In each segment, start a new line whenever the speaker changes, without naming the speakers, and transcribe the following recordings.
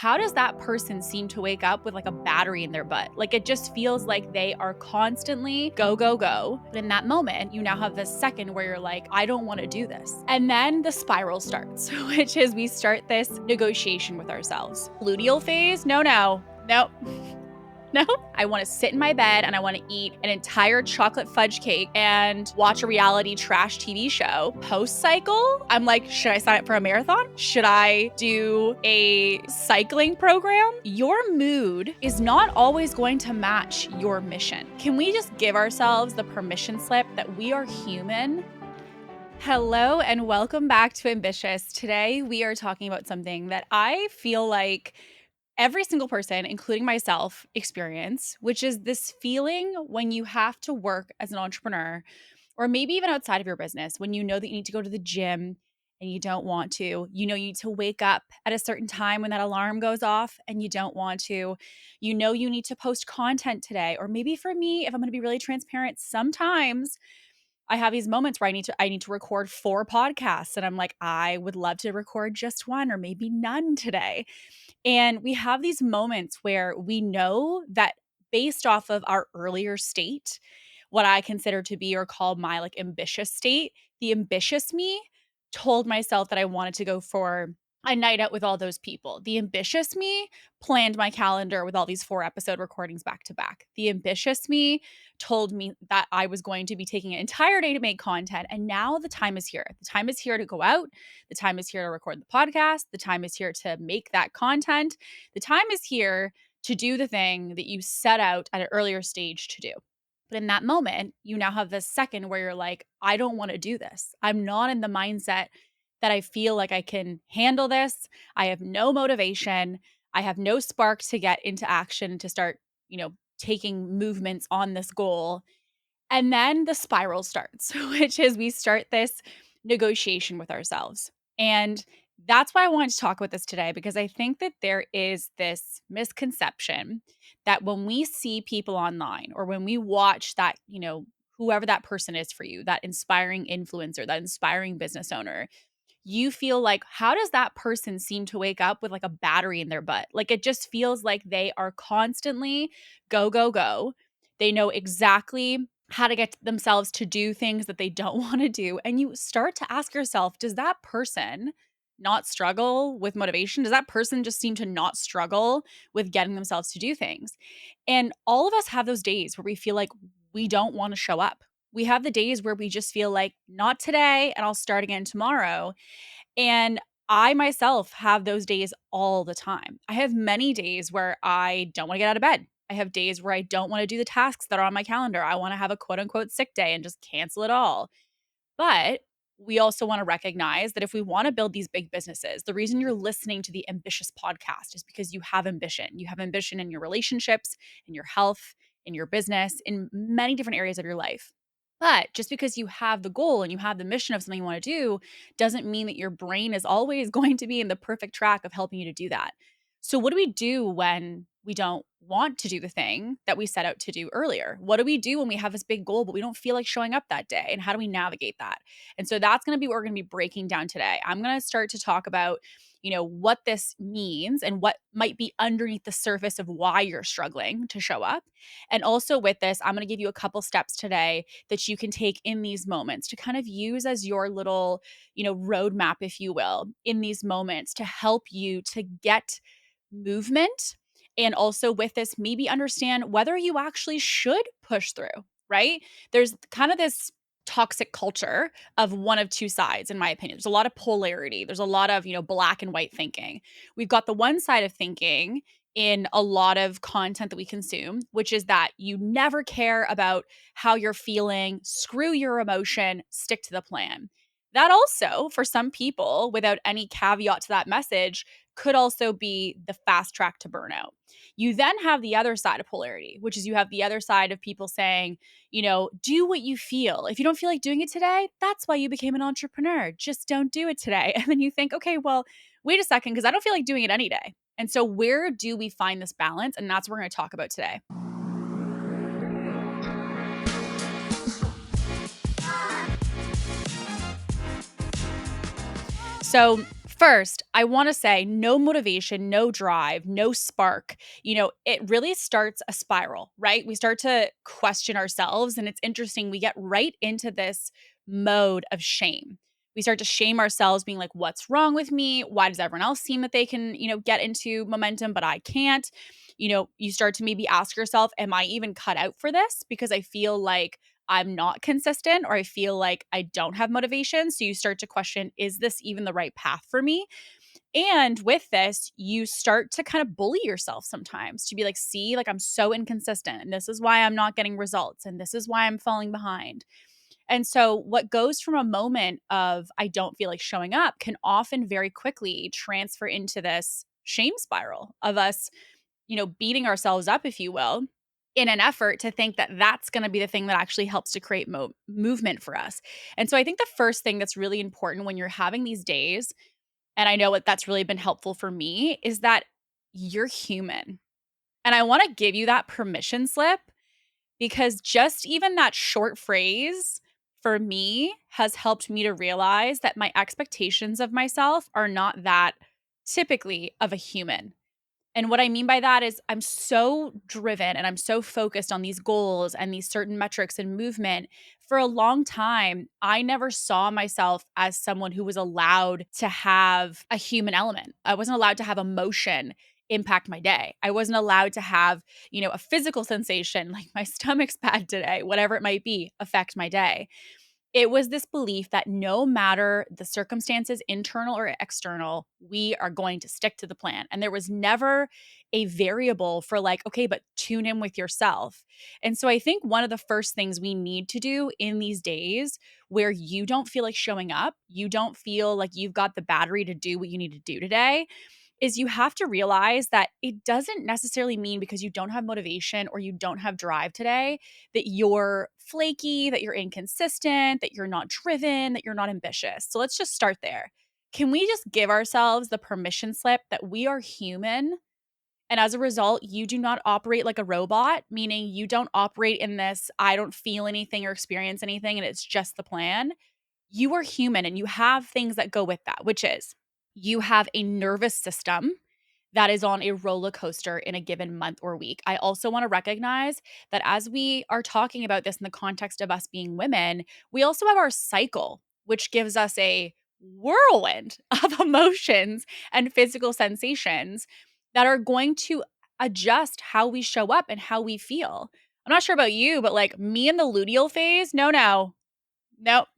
how does that person seem to wake up with like a battery in their butt? Like it just feels like they are constantly go, go, go. But in that moment, you now have this second where you're like, I don't want to do this. And then the spiral starts, which is we start this negotiation with ourselves. Luteal phase? No. No, I want to sit in my bed and I want to eat an entire chocolate fudge cake and watch a reality trash TV show. Post cycle, I'm like, should I sign up for a marathon? Should I do a cycling program? Your mood is not always going to match your mission. Can we just give ourselves the permission slip that we are human? Hello and welcome back to Ambitious. Today we are talking about something that I feel like every single person, including myself, experience, which is this feeling when you have to work as an entrepreneur, or maybe even outside of your business, when you know that you need to go to the gym and you don't want to. You know you need to wake up at a certain time when that alarm goes off and you don't want to. You know you need to post content today. Or maybe for me, if I'm going to be really transparent, sometimes I have these moments where I need to record 4 podcasts and I'm like, I would love to record just 1 or maybe none today. And we have these moments where we know that based off of our earlier state, what I consider to be or call my like ambitious state, the ambitious me told myself that I wanted to go for a night out with all those people. The ambitious me planned my calendar with all these 4-episode recordings back to back. The ambitious me told me that I was going to be taking an entire day to make content. And now the time is here. The time is here to go out. The time is here to record the podcast. The time is here to make that content. The time is here to do the thing that you set out at an earlier stage to do. But in that moment, you now have this second where you're like, I don't want to do this. I'm not in the mindset that I feel like I can handle this. I have no motivation. I have no spark to get into action to start, taking movements on this goal. And then the spiral starts, which is we start this negotiation with ourselves. And that's why I wanted to talk about this today, because I think that there is this misconception that when we see people online or when we watch that, whoever that person is for you, that inspiring influencer, that inspiring business owner, you feel like, how does that person seem to wake up with like a battery in their butt? Like it just feels like they are constantly go, go, go. They know exactly how to get themselves to do things that they don't want to do. And you start to ask yourself, does that person not struggle with motivation? Does that person just seem to not struggle with getting themselves to do things? And all of us have those days where we feel like we don't want to show up. We have the days where we just feel like, not today, and I'll start again tomorrow. And I myself have those days all the time. I have many days where I don't want to get out of bed. I have days where I don't want to do the tasks that are on my calendar. I want to have a quote unquote sick day and just cancel it all. But we also want to recognize that if we want to build these big businesses, the reason you're listening to the Ambitious podcast is because you have ambition. You have ambition in your relationships, in your health, in your business, in many different areas of your life. But just because you have the goal and you have the mission of something you want to do doesn't mean that your brain is always going to be in the perfect track of helping you to do that. So, what do we do when we don't want to do the thing that we set out to do earlier? What do we do when we have this big goal, but we don't feel like showing up that day? And how do we navigate that? And so that's going to be what we're going to be breaking down today. I'm going to start to talk about, what this means and what might be underneath the surface of why you're struggling to show up. And also with this, I'm going to give you a couple steps today that you can take in these moments to kind of use as your little, roadmap, if you will, in these moments to help you to get movement. And also with this, maybe understand whether you actually should push through, right? There's kind of this toxic culture of one of two sides, in my opinion. There's a lot of polarity. There's a lot of, black and white thinking. We've got the one side of thinking in a lot of content that we consume, which is that you never care about how you're feeling, screw your emotion, stick to the plan. That also, for some people, without any caveat to that message, could also be the fast track to burnout. You then have the other side of polarity, which is you have the other side of people saying, do what you feel. If you don't feel like doing it today, that's why you became an entrepreneur. Just don't do it today. And then you think, okay, well, wait a second, because I don't feel like doing it any day. And so where do we find this balance? And that's what we're going to talk about today. So First, I want to say no motivation, no drive, no spark. It really starts a spiral, right? We start to question ourselves. And it's interesting. We get right into this mode of shame. We start to shame ourselves, being like, what's wrong with me? Why does everyone else seem that they can, get into momentum, but I can't? You start to maybe ask yourself, am I even cut out for this? Because I feel like I'm not consistent or I feel like I don't have motivation. So you start to question, is this even the right path for me? And with this, you start to kind of bully yourself sometimes to be like, see, like I'm so inconsistent. And this is why I'm not getting results. And this is why I'm falling behind. And so, what goes from a moment of I don't feel like showing up can often very quickly transfer into this shame spiral of us, beating ourselves up, if you will, in an effort to think that that's going to be the thing that actually helps to create movement for us. And so I think the first thing that's really important when you're having these days, and I know what that's really been helpful for me, is that you're human. And I want to give you that permission slip because just even that short phrase for me has helped me to realize that my expectations of myself are not that typically of a human. And what I mean by that is I'm so driven and I'm so focused on these goals and these certain metrics and movement. For a long time, I never saw myself as someone who was allowed to have a human element. I wasn't allowed to have emotion impact my day. I wasn't allowed to have, a physical sensation like my stomach's bad today, whatever it might be, affect my day. It was this belief that no matter the circumstances, internal or external, we are going to stick to the plan. And there was never a variable for like, okay, but tune in with yourself. And so I think one of the first things we need to do in these days where you don't feel like showing up, you don't feel like you've got the battery to do what you need to do today, is you have to realize that it doesn't necessarily mean because you don't have motivation or you don't have drive today that you're flaky, that you're inconsistent, that you're not driven, that you're not ambitious. So let's just start there. Can we just give ourselves the permission slip that we are human? And as a result, you do not operate like a robot, meaning you don't operate in this, I don't feel anything or experience anything, and it's just the plan. You are human and you have things that go with that, which is you have a nervous system that is on a roller coaster in a given month or week. I also want to recognize that as we are talking about this in the context of us being women, we also have our cycle, which gives us a whirlwind of emotions and physical sensations that are going to adjust how we show up and how we feel. I'm not sure about you, but like me in the luteal phase, no, no.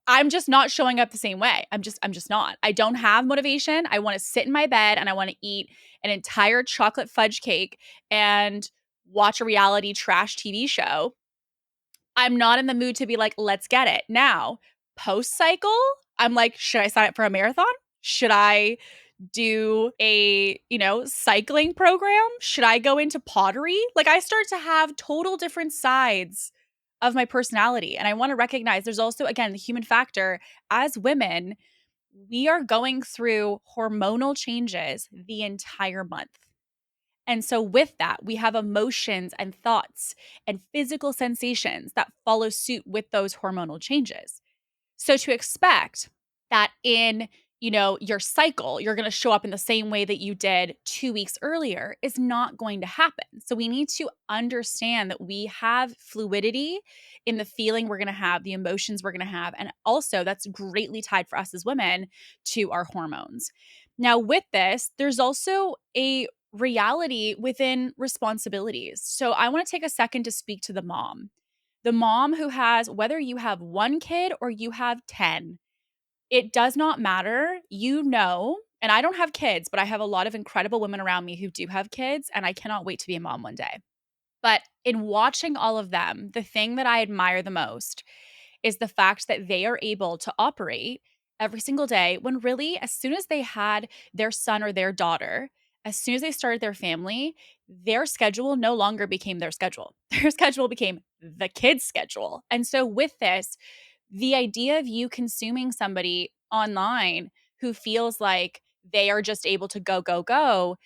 I'm just not showing up the same way. I'm just not. I don't have motivation. I want to sit in my bed and I want to eat an entire chocolate fudge cake and watch a reality trash TV show. I'm not in the mood to be like, let's get it. Now, post cycle, I'm like, should I sign up for a marathon? Should I do a, cycling program? Should I go into pottery? Like I start to have total different sides of my personality. And I want to recognize there's also, again, the human factor. As women, we are going through hormonal changes the entire month. And so, with that, we have emotions and thoughts and physical sensations that follow suit with those hormonal changes. So, to expect that in your cycle, you're going to show up in the same way that you did 2 weeks earlier is not going to happen. So we need to understand that we have fluidity in the feeling we're going to have, the emotions we're going to have. And also that's greatly tied for us as women to our hormones. Now, with this, there's also a reality within responsibilities. So I want to take a second to speak to the mom who has, whether you have one kid or you have 10, it does not matter. And I don't have kids, but I have a lot of incredible women around me who do have kids, and I cannot wait to be a mom one day. But in watching all of them, the thing that I admire the most is the fact that they are able to operate every single day when really, as soon as they had their son or their daughter, as soon as they started their family, their schedule no longer became their schedule. Their schedule became the kids' schedule. And so, with this, the idea of you consuming somebody online who feels like they are just able to go, go, go,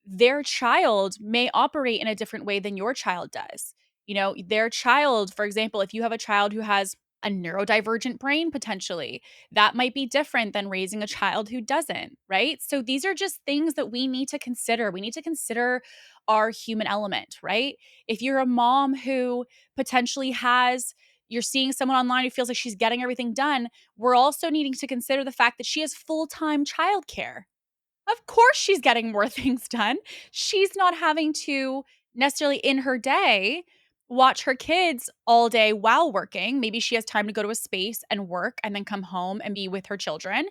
their child may operate in a different way than your child does. Their child, for example, if you have a child who has a neurodivergent brain potentially. That might be different than raising a child who doesn't, right? So these are just things that we need to consider. We need to consider our human element, right? If you're a mom who potentially has you're seeing someone online who feels like she's getting everything done, we're also needing to consider the fact that she has full-time childcare. Of course she's getting more things done. She's not having to necessarily in her day watch her kids all day while working. Maybe she has time to go to a space and work and then come home and be with her children.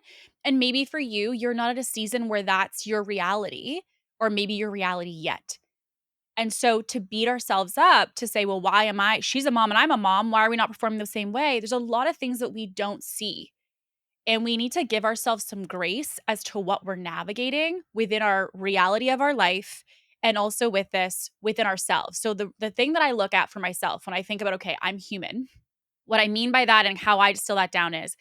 And maybe for you, you're not at a season where that's your reality or maybe your reality yet. And so to beat ourselves up to say, well, why am I? She's a mom and I'm a mom. Why are we not performing the same way? There's a lot of things that we don't see and we need to give ourselves some grace as to what we're navigating within our reality of our life and also with this within ourselves. So the thing that I look at for myself when I think about, okay, I'm human, what I mean by that and how I distill that down is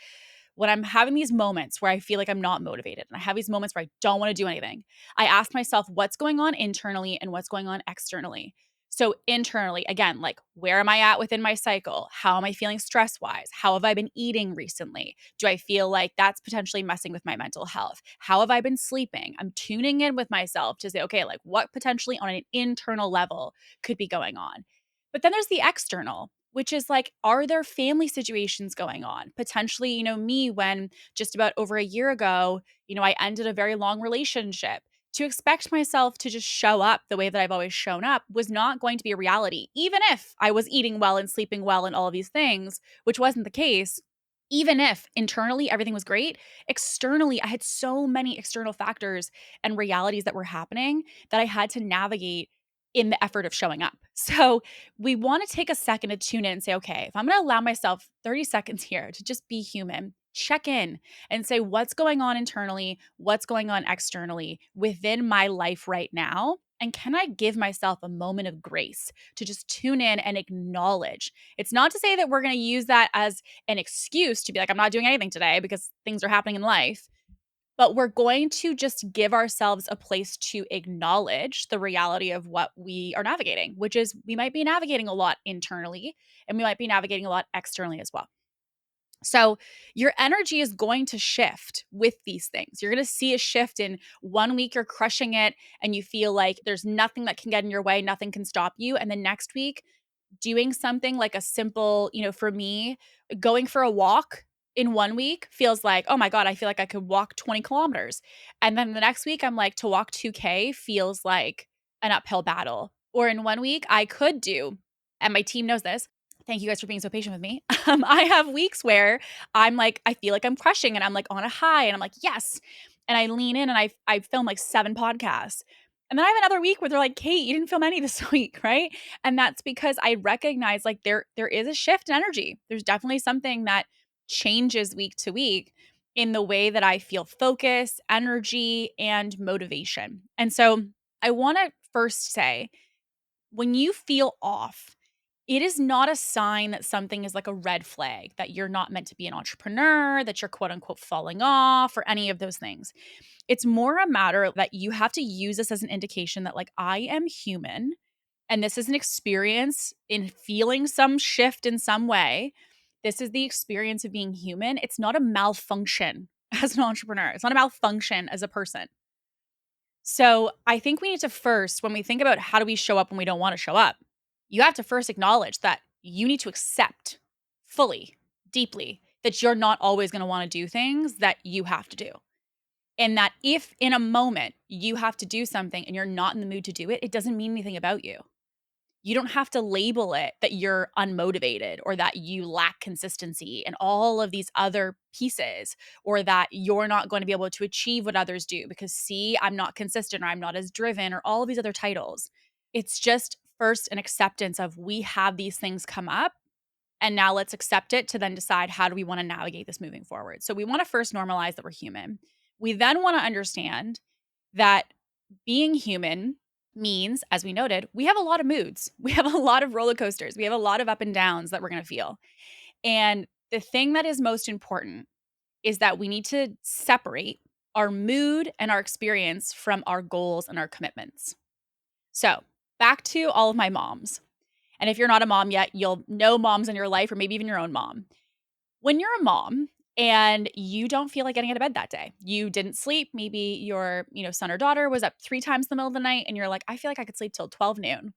when I'm having these moments where I feel like I'm not motivated and I have these moments where I don't want to do anything, I ask myself what's going on internally and what's going on externally. So, internally, again, like where am I at within my cycle? How am I feeling stress wise? How have I been eating recently? Do I feel like that's potentially messing with my mental health? How have I been sleeping? I'm tuning in with myself to say, okay, like what potentially on an internal level could be going on? But then there's the external, which is like, are there family situations going on? Potentially, me when just about over a year ago, I ended a very long relationship. To expect myself to just show up the way that I've always shown up was not going to be a reality, even if I was eating well and sleeping well and all of these things, which wasn't the case. Even if internally everything was great, externally, I had so many external factors and realities that were happening that I had to navigate in the effort of showing up. So we want to take a second to tune in and say, okay, if I'm going to allow myself 30 seconds here to just be human, check in and say, what's going on internally? What's going on externally within my life right now? And can I give myself a moment of grace to just tune in and acknowledge? It's not to say that we're going to use that as an excuse to be like, I'm not doing anything today because things are happening in life. But we're going to just give ourselves a place to acknowledge the reality of what we are navigating, which is we might be navigating a lot internally and we might be navigating a lot externally as well. So, your energy is going to shift with these things. You're going to see a shift in 1 week, you're crushing it, and you feel like there's nothing that can get in your way, nothing can stop you. And the next week, doing something like a simple, for me, going for a walk in 1 week feels like, oh my God, I feel like I could walk 20 kilometers. And then the next week, I'm like, to walk 2K feels like an uphill battle. Or in 1 week, I could do, and my team knows this. Thank you guys for being so patient with me. I have weeks where I'm like, I feel like I'm crushing and I'm like on a high and I'm like, yes. And I lean in and I film like 7 podcasts. And then I have another week where they're like, Kate, you didn't film any this week, right? And that's because I recognize like there is a shift in energy. There's definitely something that changes week to week in the way that I feel focus, energy, and motivation. And so I want to first say, when you feel off, it is not a sign that something is like a red flag, that you're not meant to be an entrepreneur, that you're quote unquote falling off, or any of those things. It's more a matter that you have to use this as an indication that, like, I am human and this is an experience in feeling some shift in some way. This is the experience of being human. It's not a malfunction as an entrepreneur, it's not a malfunction as a person. So I think we need to first, when we think about how do we show up when we don't want to show up, you have to first acknowledge that you need to accept fully, deeply, that you're not always going to want to do things that you have to do. And that if in a moment you have to do something and you're not in the mood to do it, it doesn't mean anything about you. You don't have to label it that you're unmotivated or that you lack consistency and all of these other pieces, or that you're not going to be able to achieve what others do because, see, I'm not consistent or I'm not as driven or all of these other titles. It's just first an acceptance of we have these things come up and now let's accept it to then decide how do we want to navigate this moving forward. So we want to first normalize that we're human. We then want to understand that being human means, as we noted, we have a lot of moods. We have a lot of roller coasters. We have a lot of up and downs that we're going to feel. And the thing that is most important is that we need to separate our mood and our experience from our goals and our commitments. So, back to all of my moms. And if you're not a mom yet, you'll know moms in your life or maybe even your own mom. When you're a mom and you don't feel like getting out of bed that day, you didn't sleep, maybe your, son or daughter was up 3 times in the middle of the night and you're like, "I feel like I could sleep till 12 noon."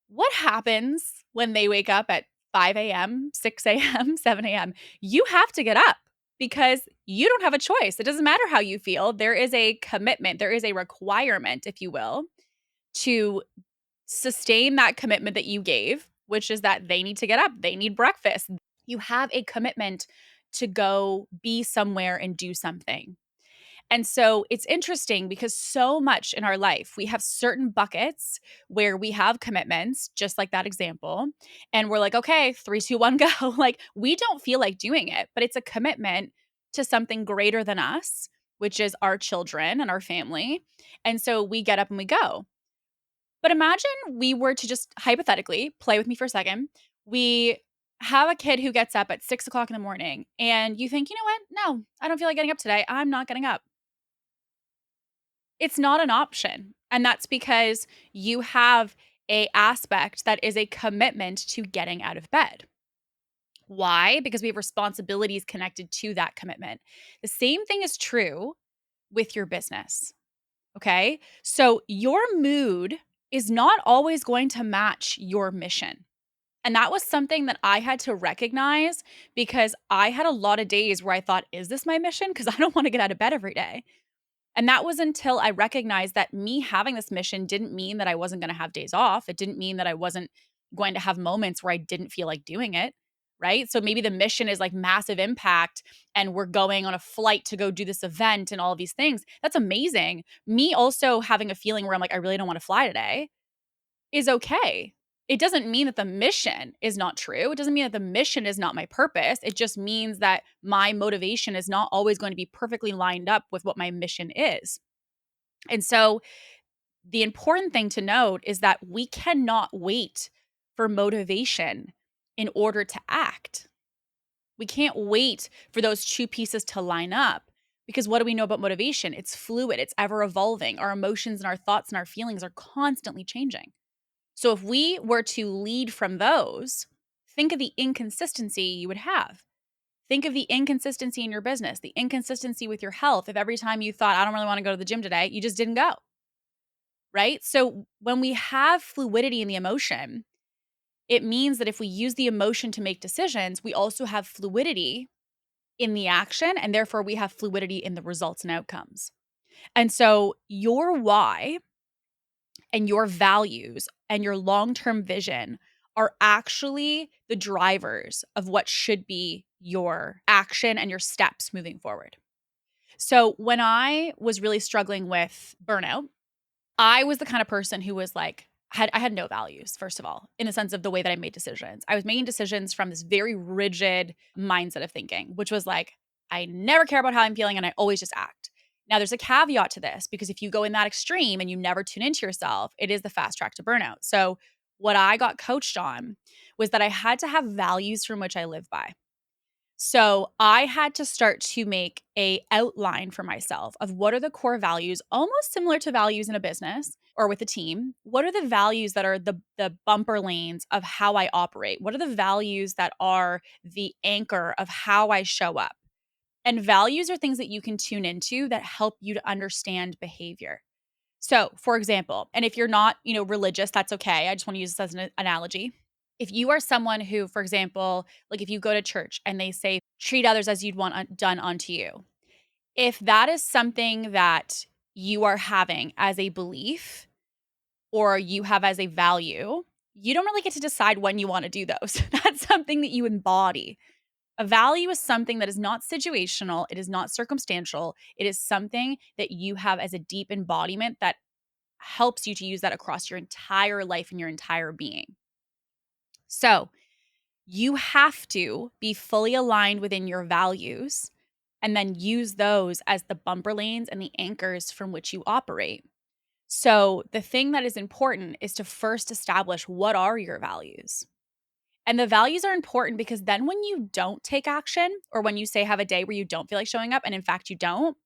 What happens when they wake up at 5 a.m., 6 a.m., 7 a.m.? You have to get up because you don't have a choice. It doesn't matter how you feel. There is a commitment, there is a requirement, if you will, to sustain that commitment that you gave, which is that they need to get up, they need breakfast. You have a commitment to go be somewhere and do something. And so it's interesting because so much in our life, we have certain buckets where we have commitments, just like that example. And we're like, okay, three, two, one, go. Like, we don't feel like doing it, but it's a commitment to something greater than us, which is our children and our family. And so we get up and we go. But imagine we were to just hypothetically play with me for a second. We have a kid who gets up at 6 o'clock in the morning, and you think, you know what? No, I don't feel like getting up today. I'm not getting up. It's not an option. And that's because you have a aspect that is a commitment to getting out of bed. Why? Because we have responsibilities connected to that commitment. The same thing is true with your business. Okay? So your mood is not always going to match your mission. And that was something that I had to recognize because I had a lot of days where I thought, is this my mission? Because I don't want to get out of bed every day. And that was until I recognized that me having this mission didn't mean that I wasn't going to have days off. It didn't mean that I wasn't going to have moments where I didn't feel like doing it. Right. So maybe the mission is like massive impact and we're going on a flight to go do this event and all of these things. That's amazing. Me also having a feeling where I'm like, I really don't want to fly today is okay. It doesn't mean that the mission is not true. It doesn't mean that the mission is not my purpose. It just means that my motivation is not always going to be perfectly lined up with what my mission is. And so the important thing to note is that we cannot wait for motivation in order to act. We can't wait for those two pieces to line up because what do we know about motivation? It's fluid, it's ever evolving. Our emotions and our thoughts and our feelings are constantly changing. So if we were to lead from those, think of the inconsistency you would have. Think of the inconsistency in your business, the inconsistency with your health. If every time you thought, I don't really want to go to the gym today, you just didn't go, right? So when we have fluidity in the emotion, it means that if we use the emotion to make decisions, we also have fluidity in the action, and therefore we have fluidity in the results and outcomes. And so your why and your values and your long-term vision are actually the drivers of what should be your action and your steps moving forward. So when I was really struggling with burnout, I was the kind of person who was like, I had no values, first of all, in the sense of the way that I made decisions. I was making decisions from this very rigid mindset of thinking, which was like, I never care about how I'm feeling and I always just act. Now, there's a caveat to this because if you go in that extreme and you never tune into yourself, it is the fast track to burnout. So, what I got coached on was that I had to have values from which I live by. So I had to start to make a outline for myself of what are the core values, almost similar to values in a business or with a team. What are the values that are the bumper lanes of how I operate? What are the values that are the anchor of how I show up? And values are things that you can tune into that help you to understand behavior. So, for example, and if you're not, religious, that's okay. I just want to use this as an analogy. If you are someone who, for example, like if you go to church and they say, treat others as you'd want done unto you, if that is something that you are having as a belief or you have as a value, you don't really get to decide when you want to do those. That's something that you embody. A value is something that is not situational, it is not circumstantial, it is something that you have as a deep embodiment that helps you to use that across your entire life and your entire being. So, you have to be fully aligned within your values and then use those as the bumper lanes and the anchors from which you operate. So, the thing that is important is to first establish what are your values. And the values are important because then when you don't take action or when you say have a day where you don't feel like showing up and in fact you don't,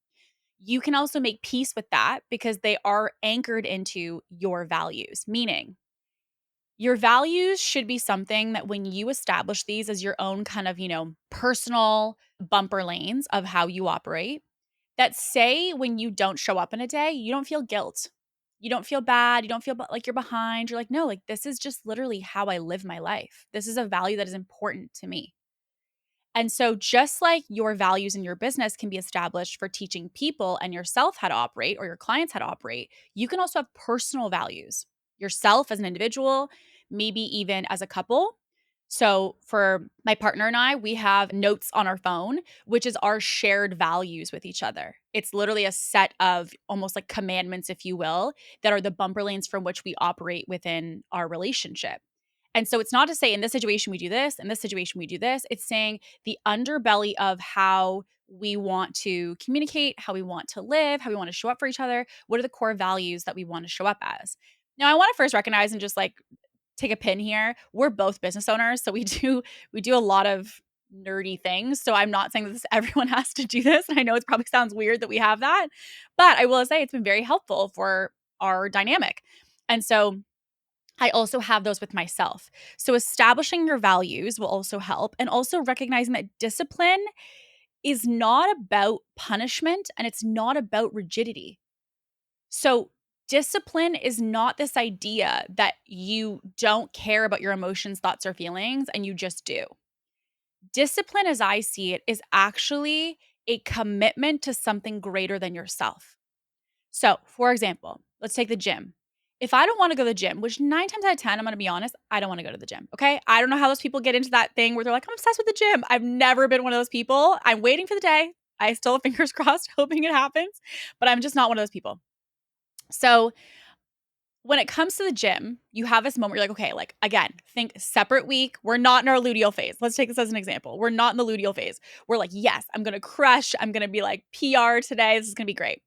you can also make peace with that because they are anchored into your values. Meaning, Your values should be something that when you establish these as your own kind of, personal bumper lanes of how you operate, that say when you don't show up in a day, you don't feel guilt. You don't feel bad. You don't feel like you're behind. You're like, no, like this is just literally how I live my life. This is a value that is important to me. And so, just like your values in your business can be established for teaching people and yourself how to operate or your clients how to operate, you can also have personal values yourself as an individual, maybe even as a couple. So, for my partner and I, we have notes on our phone, which is our shared values with each other. It's literally a set of almost like commandments, if you will, that are the bumper lanes from which we operate within our relationship. And so it's not to say in this situation we do this, in this situation we do this. It's saying the underbelly of how we want to communicate, how we want to live, how we want to show up for each other. What are the core values that we want to show up as? Now, I want to first recognize and just like take a pin here. We're both business owners, so we do a lot of nerdy things. So I'm not saying that everyone has to do this. And I know it probably sounds weird that we have that, but I will say it's been very helpful for our dynamic. And so I also have those with myself. So establishing your values will also help, and also recognizing that discipline is not about punishment and it's not about rigidity. So discipline is not this idea that you don't care about your emotions, thoughts, or feelings and you just do. Discipline, as I see it, is actually a commitment to something greater than yourself. So, for example, let's take the gym. If I don't want to go to the gym, which 9 times out of 10, I'm going to be honest, I don't want to go to the gym. Okay. I don't know how those people get into that thing where they're like, I'm obsessed with the gym. I've never been one of those people. I'm waiting for the day. I still have fingers crossed, hoping it happens, but I'm just not one of those people. So, when it comes to the gym, you have this moment where you're like, okay, like again, think separate week. We're not in our luteal phase. Let's take this as an example. We're not in the luteal phase. We're like, yes, I'm going to crush. I'm going to be like PR today. This is going to be great.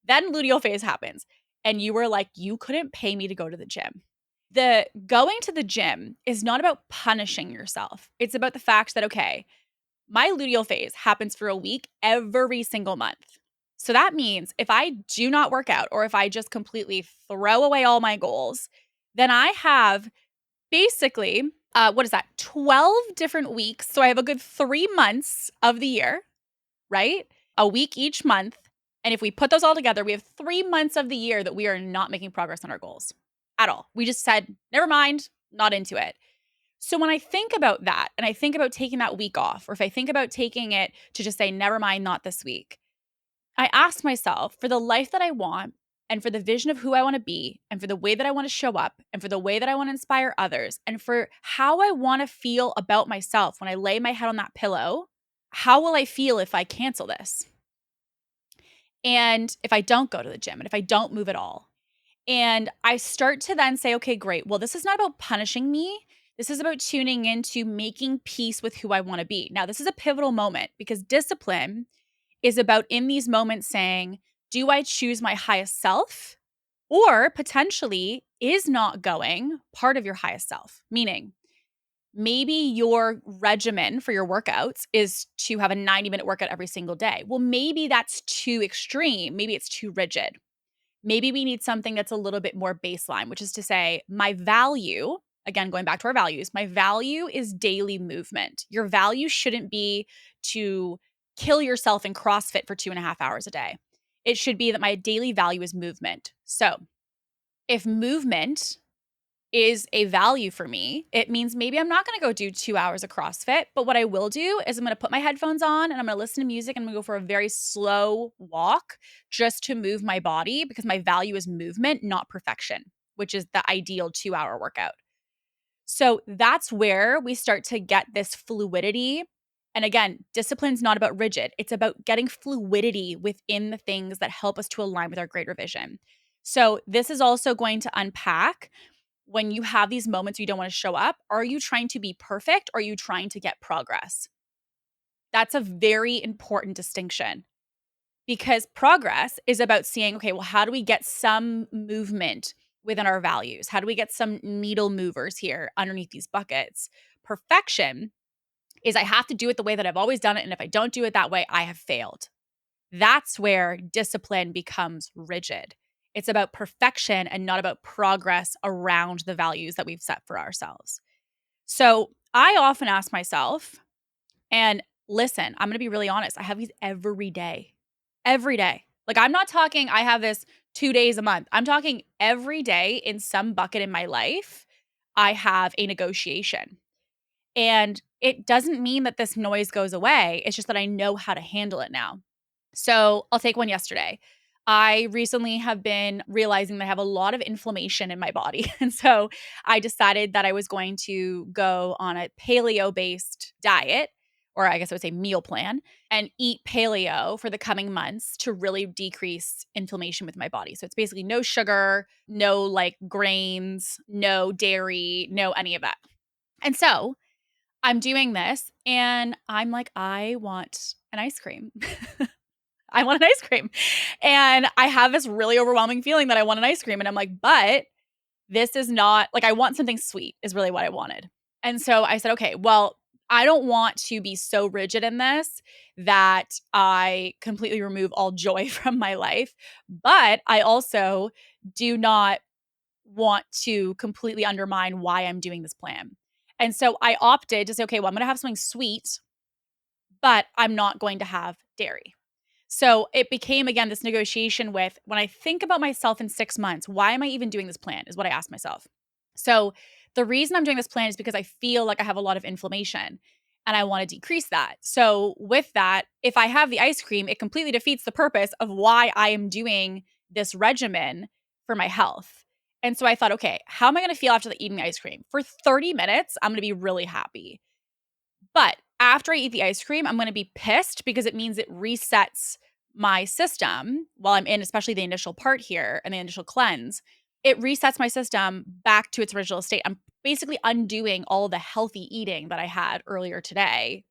Then luteal phase happens. And you were like, you couldn't pay me to go to the gym. The going to the gym is not about punishing yourself. It's about the fact that, okay, my luteal phase happens for a week every single month. So that means if I do not work out or if I just completely throw away all my goals, then I have basically, 12 different weeks. So I have a good 3 months of the year, right? A week each month. And if we put those all together, we have 3 months of the year that we are not making progress on our goals at all. We just said, never mind, not into it. So when I think about that and I think about taking that week off, or if I think about taking it to just say, never mind, not this week, I ask myself for the life that I want and for the vision of who I want to be and for the way that I want to show up and for the way that I want to inspire others and for how I want to feel about myself when I lay my head on that pillow, how will I feel if I cancel this? And if I don't go to the gym and if I don't move at all? And I start to then say, okay, great. Well, this is not about punishing me. This is about tuning into making peace with who I want to be. Now, this is a pivotal moment because discipline is about in these moments saying, do I choose my highest self? Or potentially is not going part of your highest self? Meaning, maybe your regimen for your workouts is to have a 90-minute workout every single day. Well, maybe that's too extreme. Maybe it's too rigid. Maybe we need something that's a little bit more baseline, which is to say, my value, again, going back to our values, my value is daily movement. Your value shouldn't be to kill yourself in CrossFit for 2.5 hours a day. It should be that my daily value is movement. So if movement is a value for me, it means maybe I'm not going to go do 2 hours of CrossFit, but what I will do is I'm going to put my headphones on and I'm going to listen to music and I'm going to go for a very slow walk just to move my body because my value is movement, not perfection, which is the ideal 2-hour workout. So that's where we start to get this fluidity. And again, discipline's not about rigid. It's about getting fluidity within the things that help us to align with our greater vision. So this is also going to unpack when you have these moments where you don't want to show up. Are you trying to be perfect or are you trying to get progress? That's a very important distinction because progress is about seeing, okay, well, how do we get some movement within our values? How do we get some needle movers here underneath these buckets? Perfection is I have to do it the way that I've always done it. And if I don't do it that way, I have failed. That's where discipline becomes rigid. It's about perfection and not about progress around the values that we've set for ourselves. So I often ask myself, and listen, I'm going to be really honest, I have these every day. Every day. Like, I'm not talking, I have this 2 days a month. I'm talking every day in some bucket in my life, I have a negotiation. And it doesn't mean that this noise goes away. It's just that I know how to handle it now. So I'll take one yesterday. I recently have been realizing that I have a lot of inflammation in my body. And so I decided that I was going to go on a paleo based diet, or I guess I would say meal plan, and eat paleo for the coming months to really decrease inflammation with my body. So it's basically no sugar, no like grains, no dairy, no any of that. And so I'm doing this and I'm like, I want an ice cream. I want an ice cream. And I have this really overwhelming feeling that I want an ice cream. And I'm like, but this is not like, I want something sweet, is really what I wanted. And so I said, okay, well, I don't want to be so rigid in this that I completely remove all joy from my life. But I also do not want to completely undermine why I'm doing this plan. And so I opted to say, okay, well, I'm going to have something sweet, but I'm not going to have dairy. So it became, again, this negotiation with when I think about myself in 6 months, why am I even doing this plan is what I asked myself. So the reason I'm doing this plan is because I feel like I have a lot of inflammation and I want to decrease that. So with that, if I have the ice cream, it completely defeats the purpose of why I am doing this regimen for my health. And so I thought, okay, how am I going to feel after eating the ice cream? For 30 minutes, I'm going to be really happy. But after I eat the ice cream, I'm going to be pissed because it means it resets my system while I'm in, especially the initial part here and the initial cleanse. It resets my system back to its original state. I'm basically undoing all the healthy eating that I had earlier today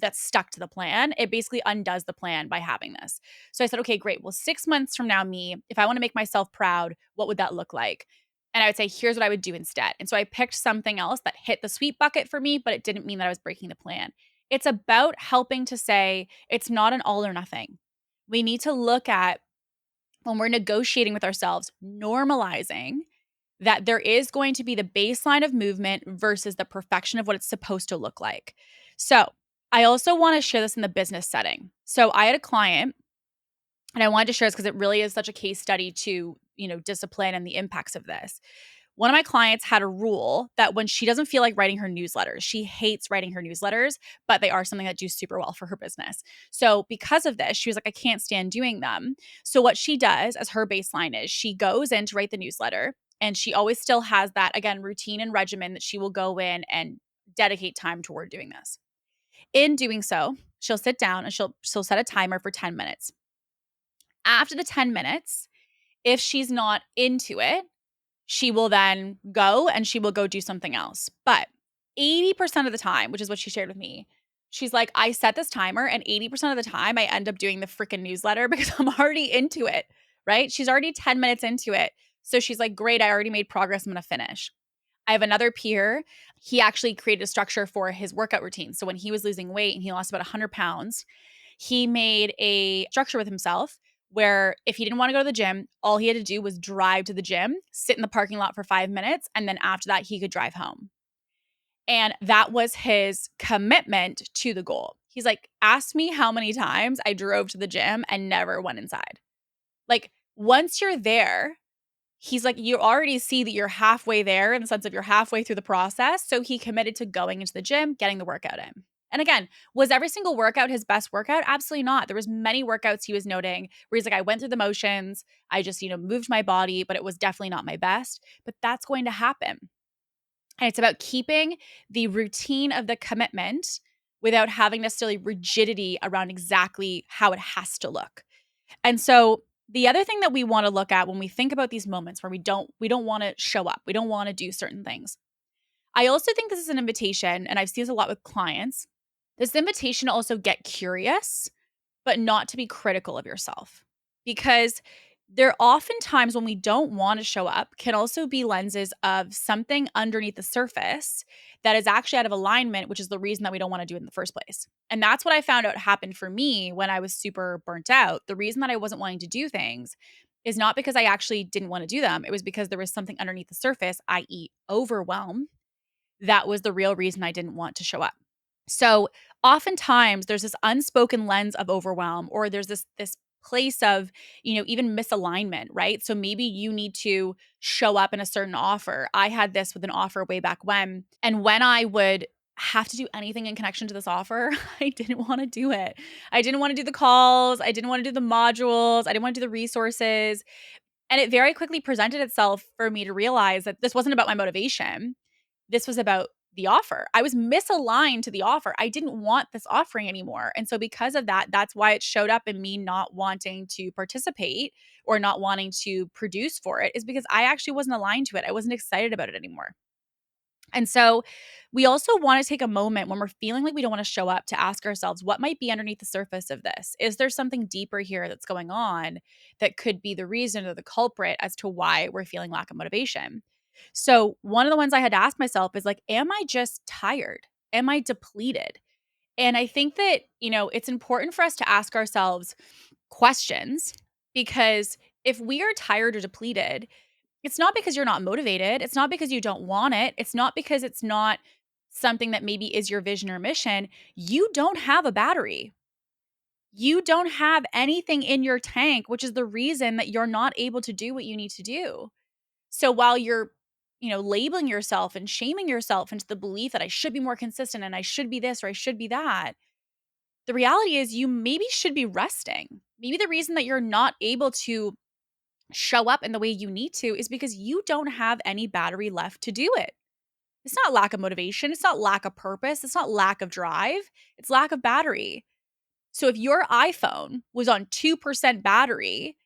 that's stuck to the plan. It basically undoes the plan by having this. So I said, okay, great. Well, 6 months from now, me, if I want to make myself proud, what would that look like? And I would say, here's what I would do instead. And so I picked something else that hit the sweet bucket for me, but it didn't mean that I was breaking the plan. It's about helping to say it's not an all or nothing. We need to look at when we're negotiating with ourselves, normalizing that there is going to be the baseline of movement versus the perfection of what it's supposed to look like. So I also want to share this in the business setting. So I had a client and I wanted to share this because it really is such a case study to, discipline and the impacts of this. One of my clients had a rule that when she doesn't feel like writing her newsletters, she hates writing her newsletters, but they are something that do super well for her business. So because of this, she was like, I can't stand doing them. So what she does as her baseline is she goes in to write the newsletter and she always still has that, again, routine and regimen that she will go in and dedicate time toward doing this. In doing so, she'll sit down and she'll set a timer for 10 minutes. After the 10 minutes, if she's not into it, she will then go and she will go do something else. But 80% of the time, which is what she shared with me, she's like, I set this timer and 80% of the time I end up doing the freaking newsletter because I'm already into it, right? She's already 10 minutes into it. So she's like, great, I already made progress. I'm going to finish. I have another peer. He actually created a structure for his workout routine. So when he was losing weight and he lost about 100 pounds, he made a structure with himself where if he didn't want to go to the gym, all he had to do was drive to the gym, sit in the parking lot for 5 minutes, and then after that, he could drive home. And that was his commitment to the goal. He's like, ask me how many times I drove to the gym and never went inside. Like, once you're there, he's like, you already see that you're halfway there in the sense of you're halfway through the process. So he committed to going into the gym, getting the workout in. And again, was every single workout his best workout? Absolutely not. There was many workouts he was noting where he's like, I went through the motions. I just, moved my body, but it was definitely not my best. But that's going to happen. And it's about keeping the routine of the commitment without having necessarily rigidity around exactly how it has to look. And so the other thing that we want to look at when we think about these moments where we don't want to show up, we don't want to do certain things. I also think this is an invitation, and I've seen this a lot with clients. This invitation to also get curious, but not to be critical of yourself. Because there are often times when we don't want to show up can also be lenses of something underneath the surface that is actually out of alignment, which is the reason that we don't want to do it in the first place. And that's what I found out happened for me when I was super burnt out. The reason that I wasn't wanting to do things is not because I actually didn't want to do them. It was because there was something underneath the surface, i.e., overwhelm. That was the real reason I didn't want to show up. So oftentimes there's this unspoken lens of overwhelm, or there's this place of, even misalignment, right? So maybe you need to show up in a certain offer. I had this with an offer way back when, and when I would have to do anything in connection to this offer, I didn't want to do it. I didn't want to do the calls, I didn't want to do the modules, I didn't want to do the resources. And it very quickly presented itself for me to realize that this wasn't about my motivation. This was about the offer. I was misaligned to the offer. I didn't want this offering anymore. And so because of that, that's why it showed up in me not wanting to participate or not wanting to produce for it, is because I actually wasn't aligned to it. I wasn't excited about it anymore. And so we also want to take a moment when we're feeling like we don't want to show up to ask ourselves, what might be underneath the surface of this? Is there something deeper here that's going on that could be the reason or the culprit as to why we're feeling lack of motivation? So one of the ones I had to ask myself is like, am I just tired? Am I depleted? And I think that, it's important for us to ask ourselves questions, because if we are tired or depleted, it's not because you're not motivated. It's not because you don't want it. It's not because it's not something that maybe is your vision or mission. You don't have a battery. You don't have anything in your tank, which is the reason that you're not able to do what you need to do. So while you're, labeling yourself and shaming yourself into the belief that I should be more consistent and I should be this or I should be that, the reality is you maybe should be resting. Maybe the reason that you're not able to show up in the way you need to is because you don't have any battery left to do it. It's not lack of motivation. It's not lack of purpose. It's not lack of drive. It's lack of battery. So if your iPhone was on 2% battery,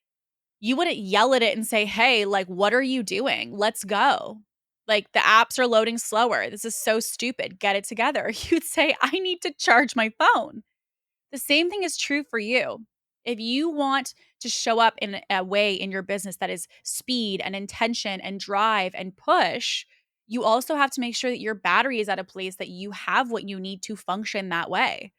you wouldn't yell at it and say, hey, like, what are you doing? Let's go. Like, the apps are loading slower. This is so stupid. Get it together. You'd say, I need to charge my phone. The same thing is true for you. If you want to show up in a way in your business that is speed and intention and drive and push, you also have to make sure that your battery is at a place that you have what you need to function that way.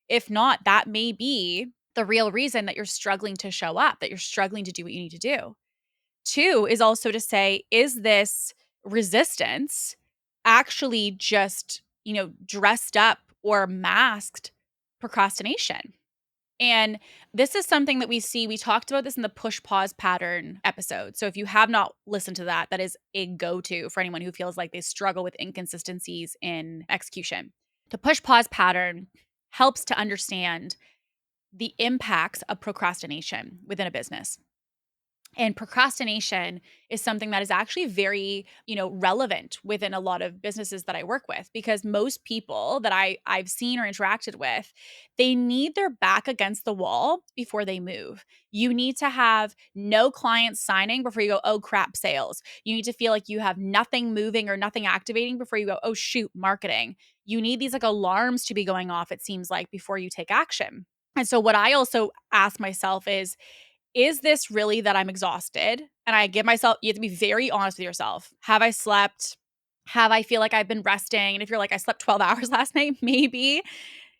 If not, that may be the real reason that you're struggling to show up, that you're struggling to do what you need to do. Two is also to say, is this resistance actually just, dressed up or masked procrastination? And this is something that we talked about this in the push pause pattern episode. So if you have not listened to that, that is a go-to for anyone who feels like they struggle with inconsistencies in execution. The push pause pattern helps to understand the impacts of procrastination within a business. And procrastination is something that is actually very, relevant within a lot of businesses that I work with, because most people that I've seen or interacted with, they need their back against the wall before they move. You need to have no clients signing before you go, oh crap, sales. You need to feel like you have nothing moving or nothing activating before you go, oh shoot, marketing. You need these like alarms to be going off, it seems like, before you take action. And so what I also ask myself is this really that I'm exhausted? And I give myself, you have to be very honest with yourself. Have I slept? Have I feel like I've been resting? And if you're like, I slept 12 hours last night, maybe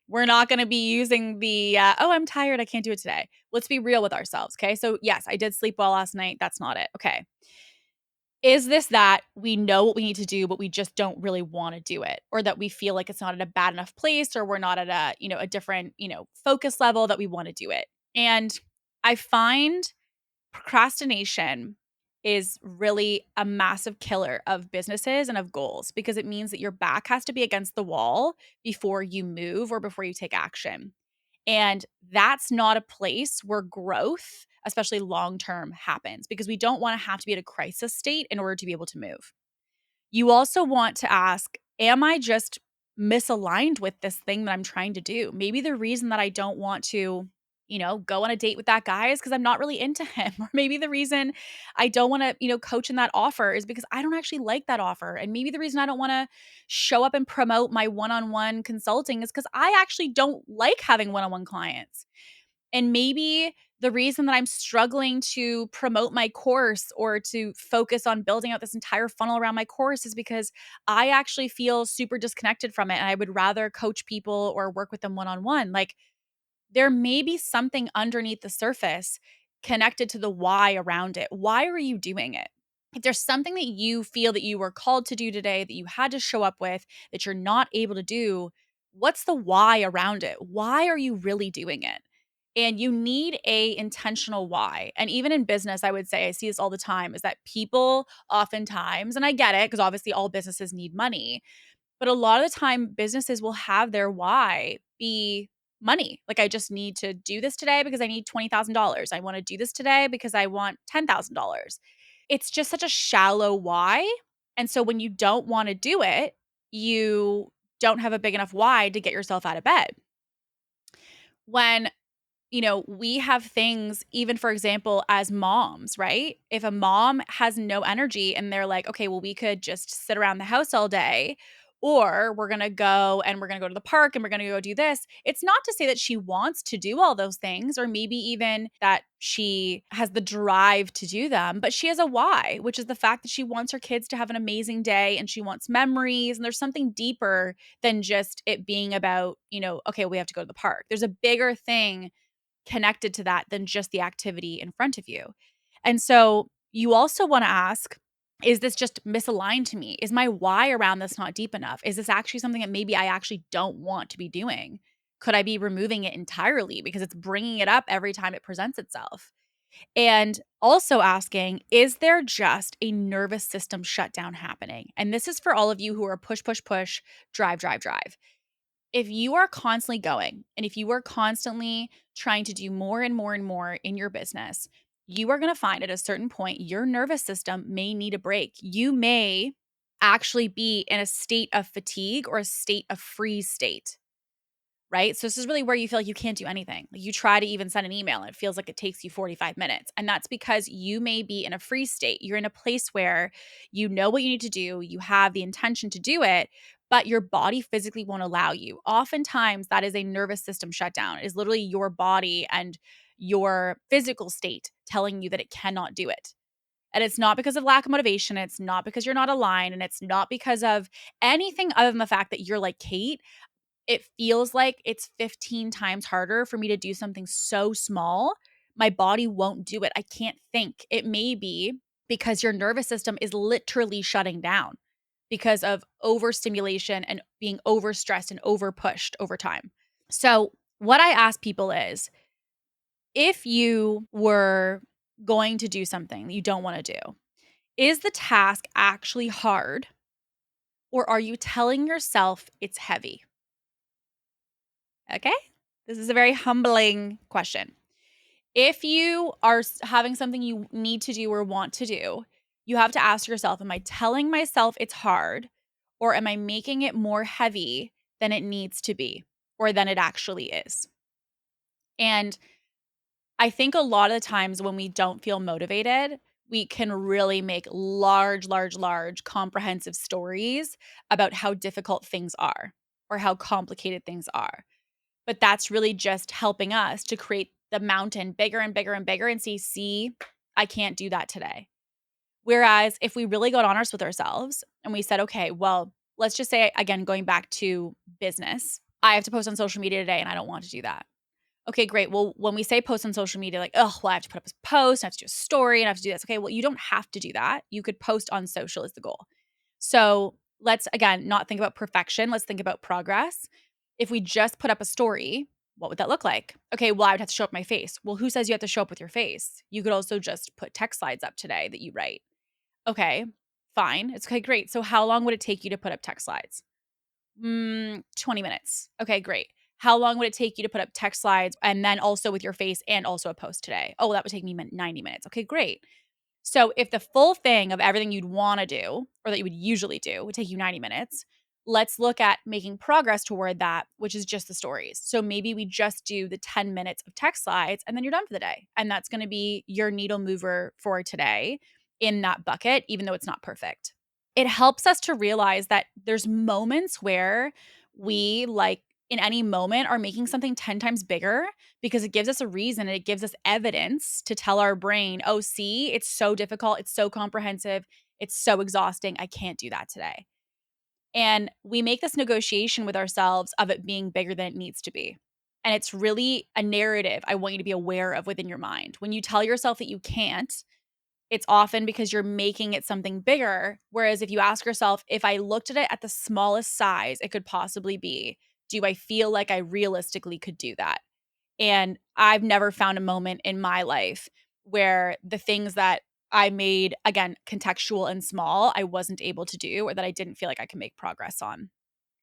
we're not going to be using the, oh, I'm tired, I can't do it today. Let's be real with ourselves. Okay. So yes, I did sleep well last night. That's not it. Okay. Is this that we know what we need to do, but we just don't really want to do it, or that we feel like it's not at a bad enough place, or we're not at a, a different, focus level that we want to do it? And I find procrastination is really a massive killer of businesses and of goals, because it means that your back has to be against the wall before you move or before you take action. And that's not a place where growth, especially long term, happens, because we don't want to have to be at a crisis state in order to be able to move. You also want to ask, am I just misaligned with this thing that I'm trying to do? Maybe the reason that I don't want to, go on a date with that guy is because I'm not really into him. Or maybe the reason I don't want to, coach in that offer is because I don't actually like that offer. And maybe the reason I don't want to show up and promote my one on one consulting is because I actually don't like having one on one clients. And maybe the reason that I'm struggling to promote my course or to focus on building out this entire funnel around my course is because I actually feel super disconnected from it. And I would rather coach people or work with them one on one. Like, there may be something underneath the surface connected to the why around it. Why are you doing it? If there's something that you feel that you were called to do today, that you had to show up with, that you're not able to do, what's the why around it? Why are you really doing it? And you need a intentional why. And even in business, I would say I see this all the time is that people oftentimes, and I get it because obviously all businesses need money, but a lot of the time businesses will have their why be money. Like I just need to do this today because I need $20,000. I want to do this today because I want $10,000. It's just such a shallow why. And so when you don't want to do it, you don't have a big enough why to get yourself out of bed. When we have things, even for example, as moms, right? If a mom has no energy and they're like, okay, well, we could just sit around the house all day, or we're going to go and we're going to go to the park and we're going to go do this. It's not to say that she wants to do all those things, or maybe even that she has the drive to do them, but she has a why, which is the fact that she wants her kids to have an amazing day and she wants memories. And there's something deeper than just it being about, okay, we have to go to the park. There's a bigger thing connected to that than just the activity in front of you. And so you also want to ask, is this just misaligned to me? Is my why around this not deep enough? Is this actually something that maybe I actually don't want to be doing? Could I be removing it entirely because it's bringing it up every time it presents itself? And also asking, is there just a nervous system shutdown happening? And this is for all of you who are push, push, push, drive, drive, drive. If you are constantly going and if you are constantly trying to do more and more and more in your business, you are going to find at a certain point your nervous system may need a break. You may actually be in a state of fatigue or a state of freeze state, right? So this is really where you feel like you can't do anything. Like you try to even send an email and it feels like it takes you 45 minutes. And that's because you may be in a freeze state. You're in a place where you know what you need to do, you have the intention to do it, but your body physically won't allow you. Oftentimes that is a nervous system shutdown. It is literally your body and your physical state telling you that it cannot do it. And it's not because of lack of motivation. It's not because you're not aligned. And it's not because of anything other than the fact that you're like, Kate, it feels like it's 15 times harder for me to do something so small. My body won't do it. I can't think. It may be because your nervous system is literally shutting down because of overstimulation and being overstressed and over pushed over time. So, what I ask people is if you were going to do something that you don't want to do, is the task actually hard, or are you telling yourself it's heavy? Okay. This is a very humbling question. If you are having something you need to do or want to do, you have to ask yourself, am I telling myself it's hard, or am I making it more heavy than it needs to be or than it actually is? And I think a lot of the times when we don't feel motivated, we can really make large, large, large comprehensive stories about how difficult things are or how complicated things are. But that's really just helping us to create the mountain bigger and bigger and bigger and see, I can't do that today. Whereas if we really got honest with ourselves and we said, okay, well, let's just say, again, going back to business, I have to post on social media today and I don't want to do that. Okay, great. Well, when we say post on social media, like, oh, well, I have to put up a post, I have to do a story, and I have to do this. Okay, well, you don't have to do that. You could post on social is the goal. So let's, again, not think about perfection. Let's think about progress. If we just put up a story, what would that look like? Okay, well, I would have to show up my face. Well, who says you have to show up with your face? You could also just put text slides up today that you write. Okay, fine. It's okay, great. So how long would it take you to put up text slides? 20 minutes. Okay, great. How long would it take you to put up text slides and then also with your face and also a post today? Oh, that would take me 90 minutes. Okay, great. So if the full thing of everything you'd want to do or that you would usually do would take you 90 minutes, let's look at making progress toward that, which is just the stories. So maybe we just do the 10 minutes of text slides and then you're done for the day. And that's going to be your needle mover for today in that bucket, even though it's not perfect. It helps us to realize that there's moments where we, like, in any moment are making something 10 times bigger because it gives us a reason and it gives us evidence to tell our brain, oh, see, it's so difficult. It's so comprehensive. It's so exhausting. I can't do that today. And we make this negotiation with ourselves of it being bigger than it needs to be. And it's really a narrative I want you to be aware of within your mind. When you tell yourself that you can't, it's often because you're making it something bigger. Whereas if you ask yourself, if I looked at it at the smallest size it could possibly be, do I feel like I realistically could do that? And I've never found a moment in my life where the things that I made, again, contextual and small, I wasn't able to do or that I didn't feel like I could make progress on.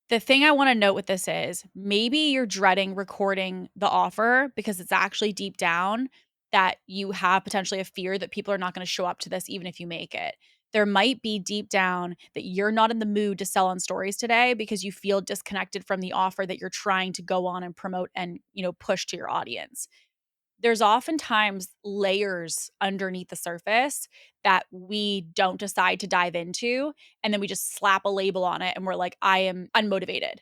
The thing I want to note with this is maybe you're dreading recording the offer because it's actually deep down that you have potentially a fear that people are not going to show up to this even if you make it. There might be deep down that you're not in the mood to sell on stories today because you feel disconnected from the offer that you're trying to go on and promote and, push to your audience. There's oftentimes layers underneath the surface that we don't decide to dive into, and then we just slap a label on it and we're like, I am unmotivated.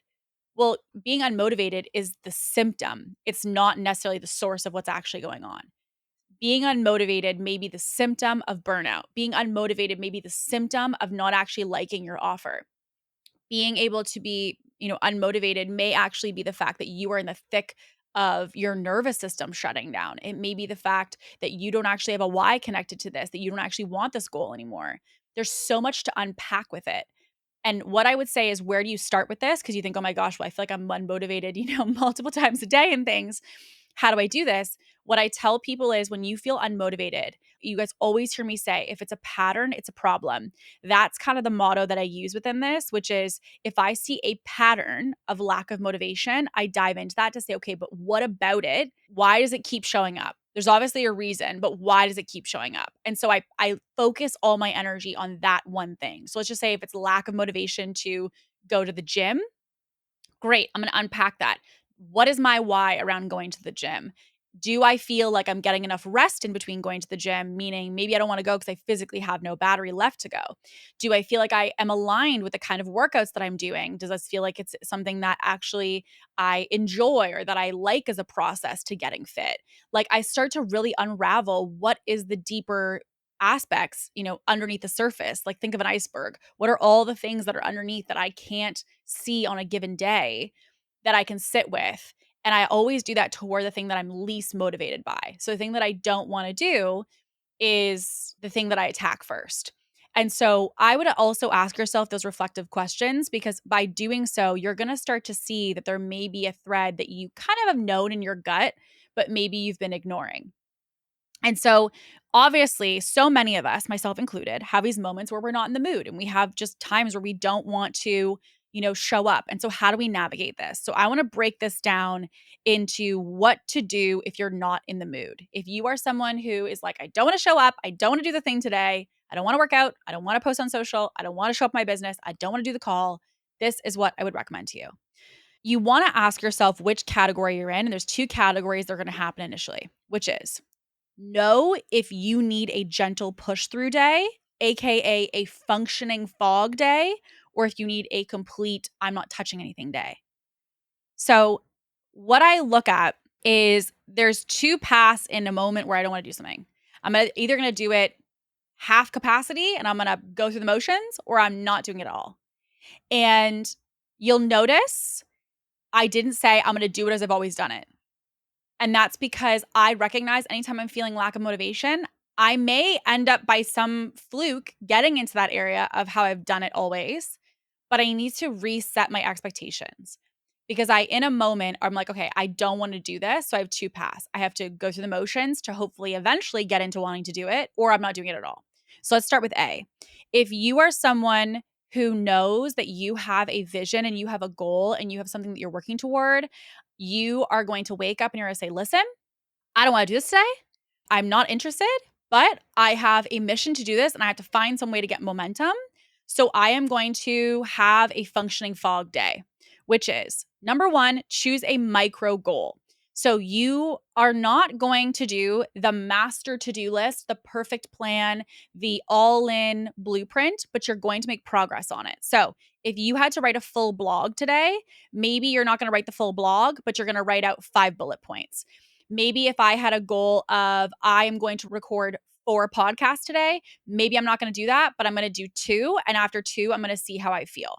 Well, being unmotivated is the symptom. It's not necessarily the source of what's actually going on. Being unmotivated may be the symptom of burnout. Being unmotivated may be the symptom of not actually liking your offer. Being able to be, unmotivated may actually be the fact that you are in the thick of your nervous system shutting down. It may be the fact that you don't actually have a why connected to this, that you don't actually want this goal anymore. There's so much to unpack with it. And what I would say is, where do you start with this? Because you think, oh my gosh, well, I feel like I'm unmotivated, multiple times a day and things. How do I do this? What I tell people is, when you feel unmotivated, you guys always hear me say, if it's a pattern, it's a problem. That's kind of the motto that I use within this, which is, if I see a pattern of lack of motivation, I dive into that to say, okay, but what about it? Why does it keep showing up? There's obviously a reason, but why does it keep showing up? And so I focus all my energy on that one thing. So let's just say if it's lack of motivation to go to the gym, great, I'm going to unpack that. What is my why around going to the gym? Do I feel like I'm getting enough rest in between going to the gym? Meaning maybe I don't want to go because I physically have no battery left to go. Do I feel like I am aligned with the kind of workouts that I'm doing? Does this feel like it's something that actually I enjoy or that I like as a process to getting fit? Like, I start to really unravel what is the deeper aspects, underneath the surface. Like, think of an iceberg. What are all the things that are underneath that I can't see on a given day that I can sit with? And I always do that toward the thing that I'm least motivated by. So the thing that I don't want to do is the thing that I attack first. And so I would also ask yourself those reflective questions, because by doing so, you're going to start to see that there may be a thread that you kind of have known in your gut, but maybe you've been ignoring. And so obviously, so many of us, myself included, have these moments where we're not in the mood, and we have just times where we don't want to, show up. And so how do we navigate this? So I want to break this down into what to do if you're not in the mood. If you are someone who is like, I don't want to show up, I don't want to do the thing today, I don't want to work out, I don't want to post on social, I don't want to show up my business, I don't want to do the call, this is what I would recommend to you. You want to ask yourself which category you're in. And there's two categories that are going to happen initially, which is, know if you need a gentle push through day, AKA a functioning fog day, or if you need a complete I'm not touching anything day. So, what I look at is, there's two paths in a moment where I don't want to do something. I'm either going to do it half capacity and I'm going to go through the motions, or I'm not doing it at all. And you'll notice I didn't say I'm going to do it as I've always done it. And that's because I recognize anytime I'm feeling lack of motivation, I may end up by some fluke getting into that area of how I've done it always, but I need to reset my expectations. Because in a moment, I'm like, okay, I don't want to do this. So I have two paths. I have to go through the motions to hopefully eventually get into wanting to do it, or I'm not doing it at all. So let's start with A. If you are someone who knows that you have a vision and you have a goal and you have something that you're working toward, you are going to wake up and you're going to say, listen, I don't want to do this today. I'm not interested, but I have a mission to do this and I have to find some way to get momentum. So I am going to have a functioning fog day, which is, number one, choose a micro goal. So you are not going to do the master to-do list, the perfect plan, the all-in blueprint, but you're going to make progress on it. So if you had to write a full blog today, maybe you're not going to write the full blog, but you're going to write out 5 bullet points. Maybe if I had a goal of, I am going to record 4 podcasts today, maybe I'm not going to do that, but I'm going to do 2. And after 2, I'm going to see how I feel.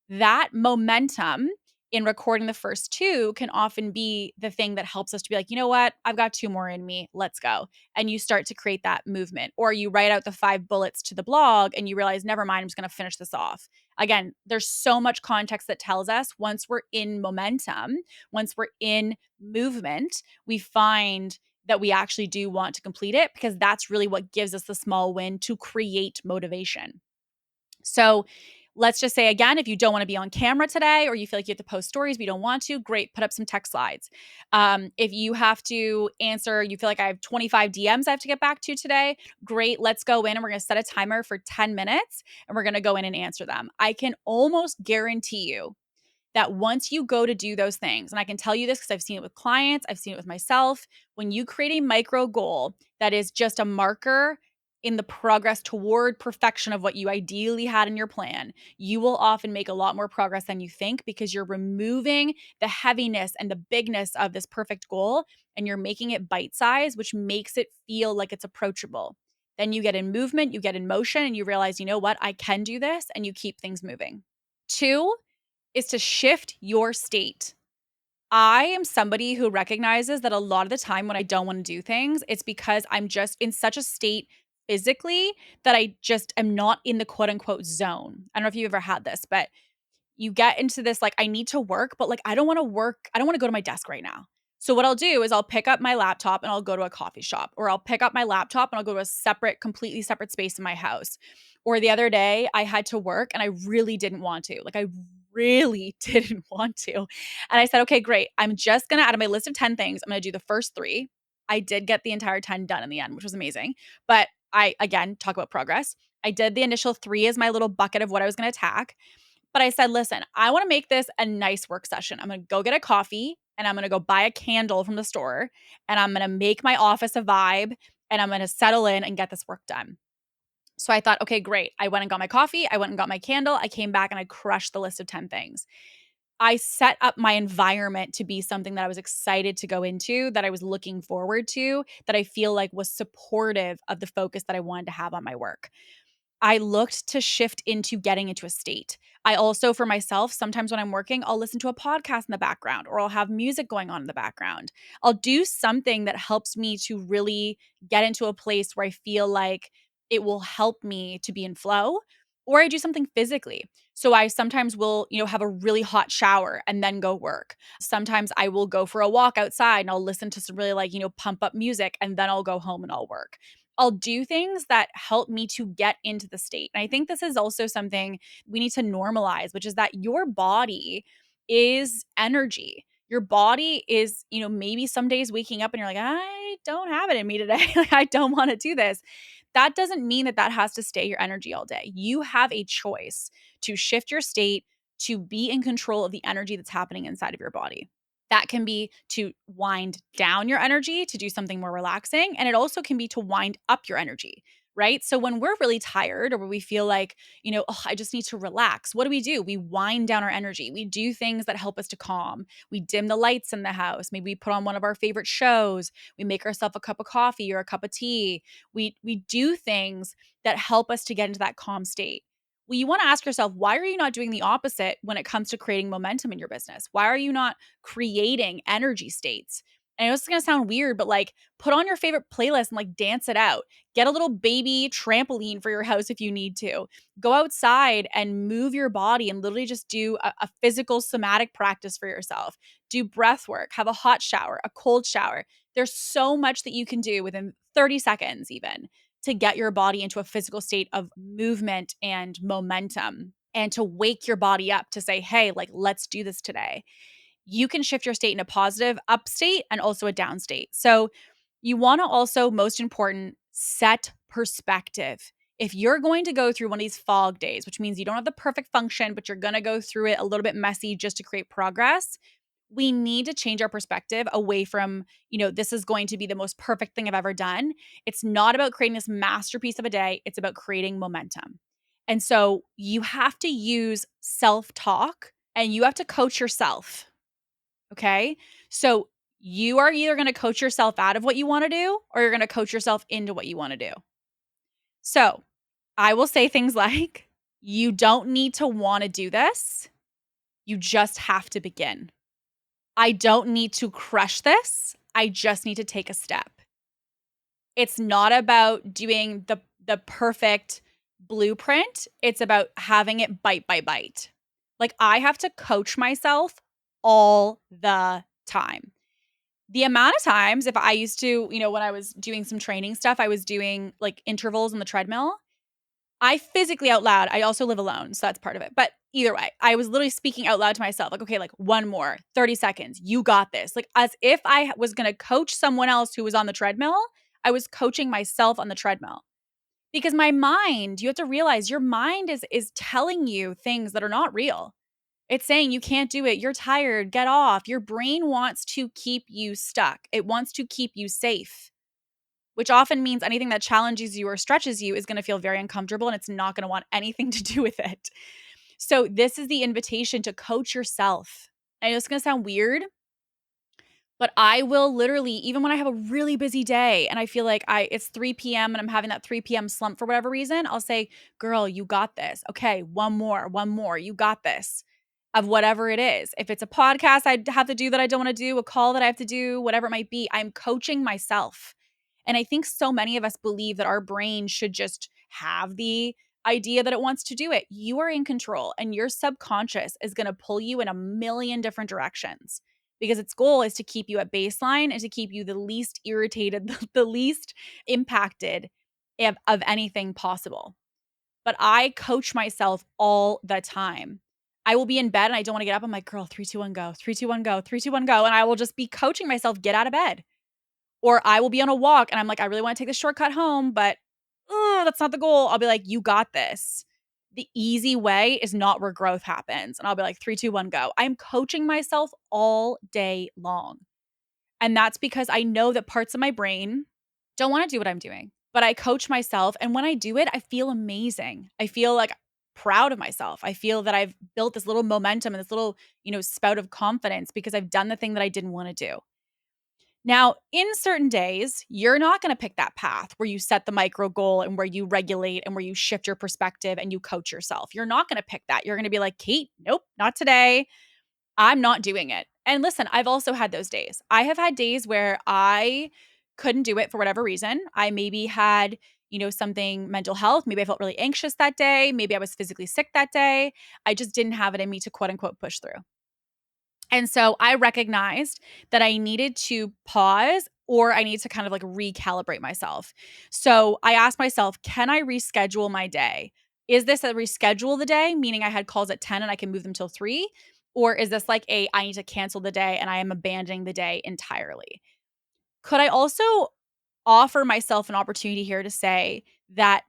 That momentum in recording the first two can often be the thing that helps us to be like, you know what? I've got two more in me. Let's go. And you start to create that movement. Or you write out the 5 bullets to the blog and you realize, never mind, I'm just going to finish this off. Again, there's so much context that tells us once we're in momentum, once we're in movement, we find that we actually do want to complete it because that's really what gives us the small win to create motivation. So let's just say again, if you don't want to be on camera today or you feel like you have to post stories, but you don't want to, great, put up some text slides. If you have to answer, you feel like I have 25 DMs I have to get back to today, great, let's go in and we're going to set a timer for 10 minutes and we're going to go in and answer them. I can almost guarantee you that once you go to do those things, and I can tell you this because I've seen it with clients, I've seen it with myself, when you create a micro goal that is just a marker in the progress toward perfection of what you ideally had in your plan, you will often make a lot more progress than you think because you're removing the heaviness and the bigness of this perfect goal and you're making it bite size, which makes it feel like it's approachable. Then you get in movement, you get in motion, and you realize, you know what, I can do this, and you keep things moving. 2, is to shift your state. I am somebody who recognizes that a lot of the time when I don't want to do things, it's because I'm just in such a state physically that I just am not in the quote unquote zone. I don't know if you've ever had this, but you get into this like, I need to work, but like, I don't want to work. I don't want to go to my desk right now. So what I'll do is I'll pick up my laptop and I'll go to a coffee shop, or I'll pick up my laptop and I'll go to a separate, completely separate space in my house. Or the other day I had to work and I really didn't want to. Like I really didn't want to. And I said, okay, great. I'm just going to, out of my list of 10 things, I'm going to do the first 3. I did get the entire 10 done in the end, which was amazing. But I, again, talk about progress. I did the initial 3 as my little bucket of what I was going to attack. But I said, listen, I want to make this a nice work session. I'm going to go get a coffee and I'm going to go buy a candle from the store and I'm going to make my office a vibe and I'm going to settle in and get this work done. So I thought, okay, great. I went and got my coffee. I went and got my candle. I came back and I crushed the list of 10 things. I set up my environment to be something that I was excited to go into, that I was looking forward to, that I feel like was supportive of the focus that I wanted to have on my work. I looked to shift into getting into a state. I also, for myself, sometimes when I'm working, I'll listen to a podcast in the background or I'll have music going on in the background. I'll do something that helps me to really get into a place where I feel like it will help me to be in flow, or I do something physically. So I sometimes will, have a really hot shower and then go work. Sometimes I will go for a walk outside and I'll listen to some really pump up music and then I'll go home and I'll work. I'll do things that help me to get into the state. And I think this is also something we need to normalize, which is that your body is energy. Your body is, maybe some days waking up and you're like, I don't have it in me today. Like, I don't want to do this. That doesn't mean that that has to stay your energy all day. You have a choice to shift your state to be in control of the energy that's happening inside of your body. That can be to wind down your energy to do something more relaxing. And it also can be to wind up your energy, right? So when we're really tired or when we feel like, I just need to relax, what do? We wind down our energy. We do things that help us to calm. We dim the lights in the house. Maybe we put on one of our favorite shows. We make ourselves a cup of coffee or a cup of tea. We do things that help us to get into that calm state. Well, you want to ask yourself, why are you not doing the opposite when it comes to creating momentum in your business? Why are you not creating energy states? And I know this is going to sound weird, but put on your favorite playlist and dance it out. Get a little baby trampoline for your house if you need to. Go outside and move your body and literally just do a physical somatic practice for yourself. Do breath work, have a hot shower, a cold shower. There's so much that you can do within 30 seconds even to get your body into a physical state of movement and momentum and to wake your body up to say, hey, let's do this today. You can shift your state in a positive up state and also a down state. So you want to also, most important, set perspective. If you're going to go through one of these fog days, which means you don't have the perfect function, but you're going to go through it a little bit messy just to create progress, we need to change our perspective away from, this is going to be the most perfect thing I've ever done. It's not about creating this masterpiece of a day. It's about creating momentum. And so you have to use self-talk and you have to coach yourself. Okay. So you are either going to coach yourself out of what you want to do or you're going to coach yourself into what you want to do. So I will say things like, you don't need to want to do this. You just have to begin. I don't need to crush this. I just need to take a step. It's not about doing the perfect blueprint. It's about having it bite by bite. Like, I have to coach myself all the time. The amount of times, if I used to, when I was doing some training stuff, I was doing like intervals on the treadmill. I physically out loud, I also live alone, so that's part of it. But either way, I was literally speaking out loud to myself, like, okay, like one more, 30 seconds, you got this. Like, as if I was gonna coach someone else who was on the treadmill, I was coaching myself on the treadmill. Because my mind, you have to realize your mind is telling you things that are not real. It's saying you can't do it, you're tired, get off. Your brain wants to keep you stuck. It wants to keep you safe, which often means anything that challenges you or stretches you is going to feel very uncomfortable and it's not going to want anything to do with it. So, this is the invitation to coach yourself. I know it's going to sound weird, but I will literally, even when I have a really busy day and I feel like it's 3 p.m. and I'm having that 3 p.m. slump for whatever reason, I'll say, girl, you got this. Okay, one more, you got this, of whatever it is. If it's a podcast I have to do that I don't want to do, a call that I have to do, whatever it might be, I'm coaching myself. And I think so many of us believe that our brain should just have the idea that it wants to do it. You are in control, and your subconscious is going to pull you in a million different directions because its goal is to keep you at baseline and to keep you the least irritated, the least impacted of anything possible. But I coach myself all the time. I will be in bed and I don't want to get up. I'm like, girl, 3, 2, 1, go, 3, 2, 1, go, 3, 2, 1, go. And I will just be coaching myself, get out of bed. Or I will be on a walk and I'm like, I really want to take the shortcut home, but that's not the goal. I'll be like, you got this. The easy way is not where growth happens. And I'll be like, 3, 2, 1, go. I'm coaching myself all day long. And that's because I know that parts of my brain don't want to do what I'm doing, but I coach myself. And when I do it, I feel amazing. I feel like proud of myself. I feel that I've built this little momentum and this little, spout of confidence because I've done the thing that I didn't want to do. Now, in certain days, you're not going to pick that path where you set the micro goal and where you regulate and where you shift your perspective and you coach yourself. You're not going to pick that. You're going to be like, Kate, nope, not today. I'm not doing it. And listen, I've also had those days. I have had days where I couldn't do it for whatever reason. I maybe had, something mental health. Maybe I felt really anxious that day. Maybe I was physically sick that day. I just didn't have it in me to quote unquote push through. And so I recognized that I needed to pause or I need to kind of like recalibrate myself. So I asked myself, can I reschedule my day? Is this a reschedule the day, meaning I had calls at 10 and I can move them till 3? Or is this like I need to cancel the day and I am abandoning the day entirely? Could I also offer myself an opportunity here to say that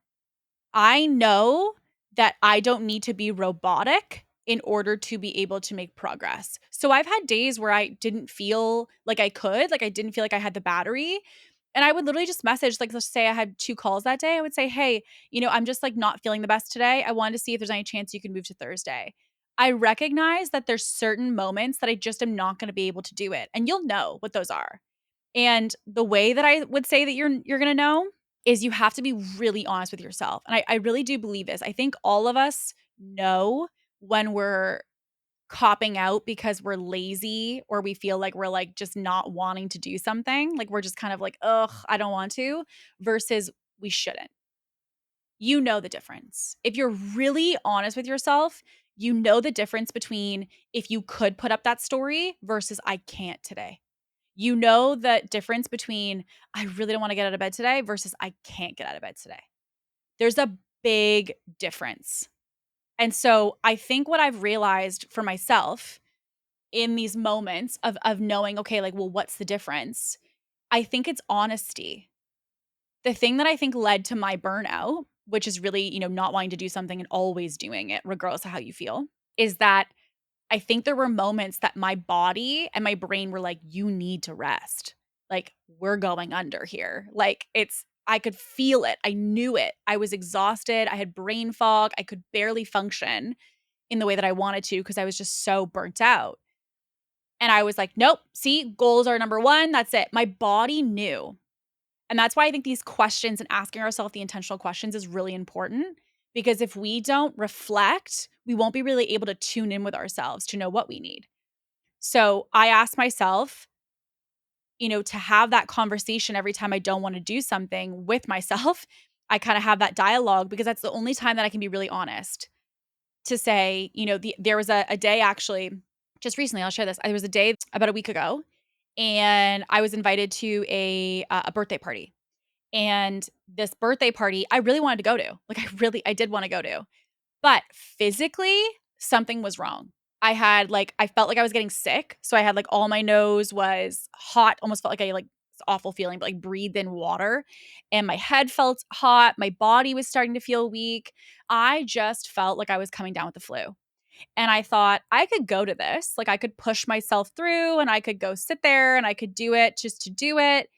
I know that I don't need to be robotic in order to be able to make progress. So I've had days where I didn't feel like I could, like I didn't feel like I had the battery. And I would literally just message, like, let's say I had 2 calls that day. I would say, hey, I'm just like not feeling the best today. I wanted to see if there's any chance you can move to Thursday. I recognize that there's certain moments that I just am not going to be able to do it. And you'll know what those are. And the way that I would say that you're going to know is you have to be really honest with yourself. And I really do believe this. I think all of us know when we're copping out because we're lazy or we feel like we're like just not wanting to do something. Like we're just kind of like, ugh, I don't want to, versus we shouldn't. You know the difference. If you're really honest with yourself, you know the difference between if you could put up that story versus I can't today. You know the difference between I really don't want to get out of bed today versus I can't get out of bed today. There's a big difference. And so I think what I've realized for myself in these moments of knowing, okay, like, well, what's the difference? I think it's honesty. The thing that I think led to my burnout, which is really, not wanting to do something and always doing it, regardless of how you feel, is that I think there were moments that my body and my brain were like, you need to rest. Like, we're going under here. Like, I could feel it. I knew it. I was exhausted. I had brain fog. I could barely function in the way that I wanted to because I was just so burnt out. And I was like, nope, see, goals are number one. That's it. My body knew. And that's why I think these questions and asking ourselves the intentional questions is really important Because if we don't reflect, we won't be really able to tune in with ourselves to know what we need. So I ask myself, to have that conversation every time I don't want to do something with myself. I kind of have that dialogue because that's the only time that I can be really honest to say, there was a day actually just recently, I'll share this. There was a day about a week ago and I was invited to a birthday party. And this birthday party, I really wanted to go to. Like I did want to go to. But physically, something was wrong. I felt like I was getting sick. So I had like all my nose was hot, almost felt like this awful feeling, but like breathed in water. And my head felt hot. My body was starting to feel weak. I just felt like I was coming down with the flu. And I thought I could go to this. Like I could push myself through and I could go sit there and I could do it just to do it.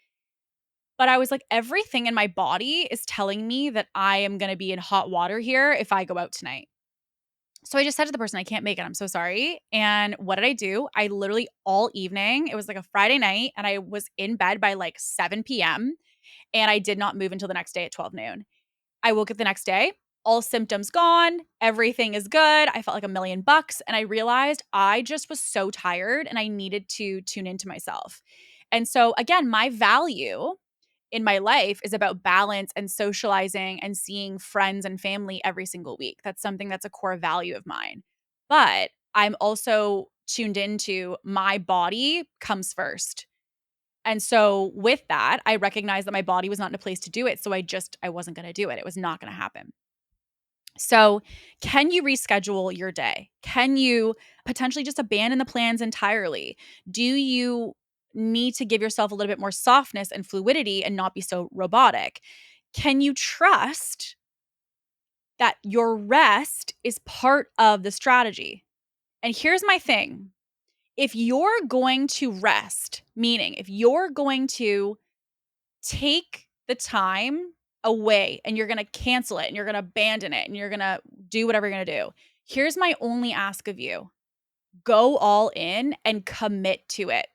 But I was like, everything in my body is telling me that I am going to be in hot water here if I go out tonight. So I just said to the person, I can't make it. I'm so sorry. And what did I do? I literally all evening, it was like a Friday night, and I was in bed by like 7 p.m. and I did not move until the next day at 12 noon. I woke up the next day, all symptoms gone, everything is good. I felt like $1,000,000. And I realized I just was so tired and I needed to tune into myself. And so, again, my value in my life is about balance and socializing and seeing friends and family every single week. That's something that's a core value of mine. But I'm also tuned into my body comes first. And so with that, I recognized that my body was not in a place to do it. So I wasn't going to do it. It was not going to happen. So, can you reschedule your day? Can you potentially just abandon the plans entirely? Do you need to give yourself a little bit more softness and fluidity and not be so robotic? Can you trust that your rest is part of the strategy? And here's my thing. If you're going to rest, meaning if you're going to take the time away and you're going to cancel it and you're going to abandon it and you're going to do whatever you're going to do. Here's my only ask of you. Go all in and commit to it.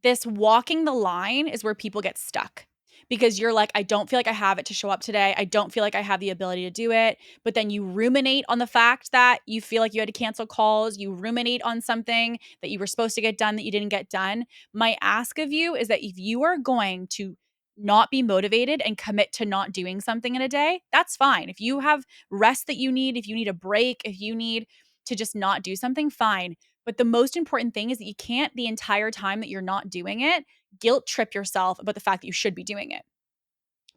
This walking the line is where people get stuck because you're like, I don't feel like I have it to show up today. I don't feel like I have the ability to do it. But then you ruminate on the fact that you feel like you had to cancel calls. You ruminate on something that you were supposed to get done that you didn't get done. My ask of you is that if you are going to not be motivated and commit to not doing something in a day, that's fine. If you have rest that you need, if you need a break, if you need to just not do something, fine. But the most important thing is that you can't, the entire time that you're not doing it, guilt trip yourself about the fact that you should be doing it.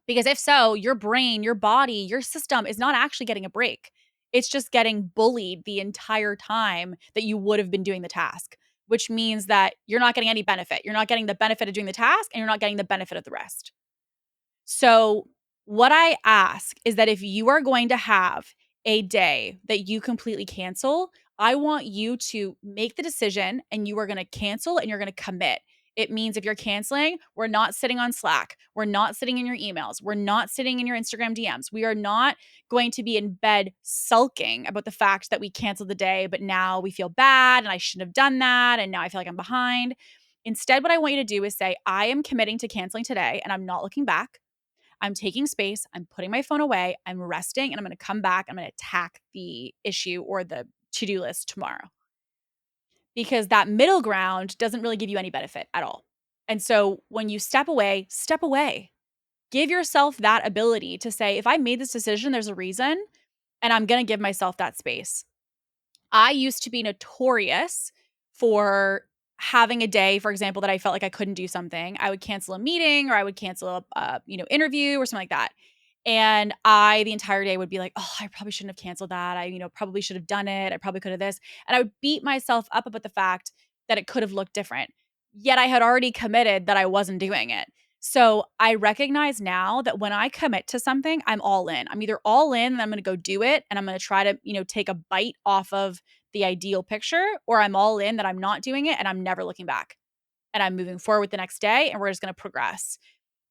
Because if so, your brain, your body, your system is not actually getting a break. It's just getting bullied the entire time that you would have been doing the task, which means that you're not getting any benefit. You're not getting the benefit of doing the task and you're not getting the benefit of the rest. So, what I ask is that if you are going to have a day that you completely cancel, I want you to make the decision and you are going to cancel and you're going to commit. It means if you're canceling, we're not sitting on Slack. We're not sitting in your emails. We're not sitting in your Instagram DMs. We are not going to be in bed sulking about the fact that we canceled the day, but now we feel bad and I shouldn't have done that. And now I feel like I'm behind. Instead, what I want you to do is say, I am committing to canceling today and I'm not looking back. I'm taking space, I'm putting my phone away, I'm resting, and I'm going to come back. I'm going to attack the issue or the to-do list tomorrow. Because that middle ground doesn't really give you any benefit at all. And so when you step away, step away. Give yourself that ability to say, if I made this decision, there's a reason, and I'm going to give myself that space. I used to be notorious for having a day, for example, that I felt like I couldn't do something. I would cancel a meeting or I would cancel a interview or something like that. And I the entire day would be like, oh, I probably shouldn't have canceled that. I, probably should have done it. I probably could have this. And I would beat myself up about the fact that it could have looked different. Yet I had already committed that I wasn't doing it. So I recognize now that when I commit to something, I'm all in. I'm either all in and I'm going to go do it and I'm going to try to, take a bite off of the ideal picture, or I'm all in that I'm not doing it and I'm never looking back. And I'm moving forward the next day and we're just going to progress.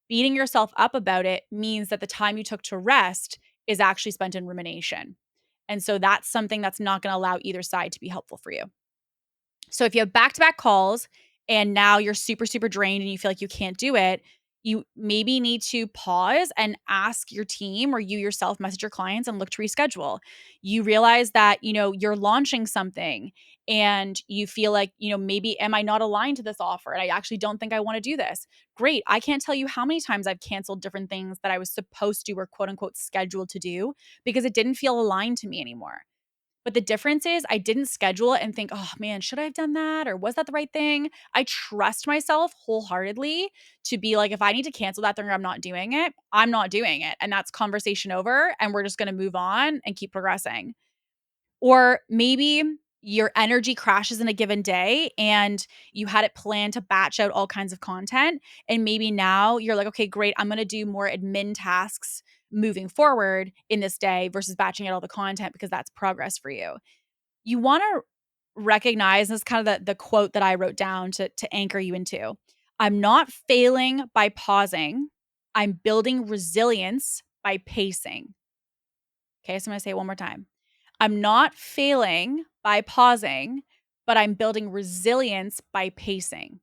Beating yourself up about it means that the time you took to rest is actually spent in rumination. And so that's something that's not going to allow either side to be helpful for you. So if you have back-to-back calls and now you're super, super drained and you feel like you can't do it, You maybe need to pause and ask your team, or you yourself message your clients and look to reschedule. You realize that, you're launching something and you feel like, maybe am I not aligned to this offer? And I actually don't think I want to do this. Great. I can't tell you how many times I've canceled different things that I was supposed to or quote unquote scheduled to do because it didn't feel aligned to me anymore. But the difference is I didn't schedule it and think, oh man, should I have done that? Or was that the right thing? I trust myself wholeheartedly to be like, if I need to cancel that thing or I'm not doing it, I'm not doing it. And that's conversation over. And we're just going to move on and keep progressing. Or maybe your energy crashes in a given day and you had it planned to batch out all kinds of content. And maybe now you're like, okay, great. I'm going to do more admin tasks moving forward in this day versus batching out all the content because that's progress for you. You want to recognize, this is kind of the quote that I wrote down to anchor you into. I'm not failing by pausing. I'm building resilience by pacing. Okay, so I'm going to say it one more time. I'm not failing by pausing, but I'm building resilience by pacing.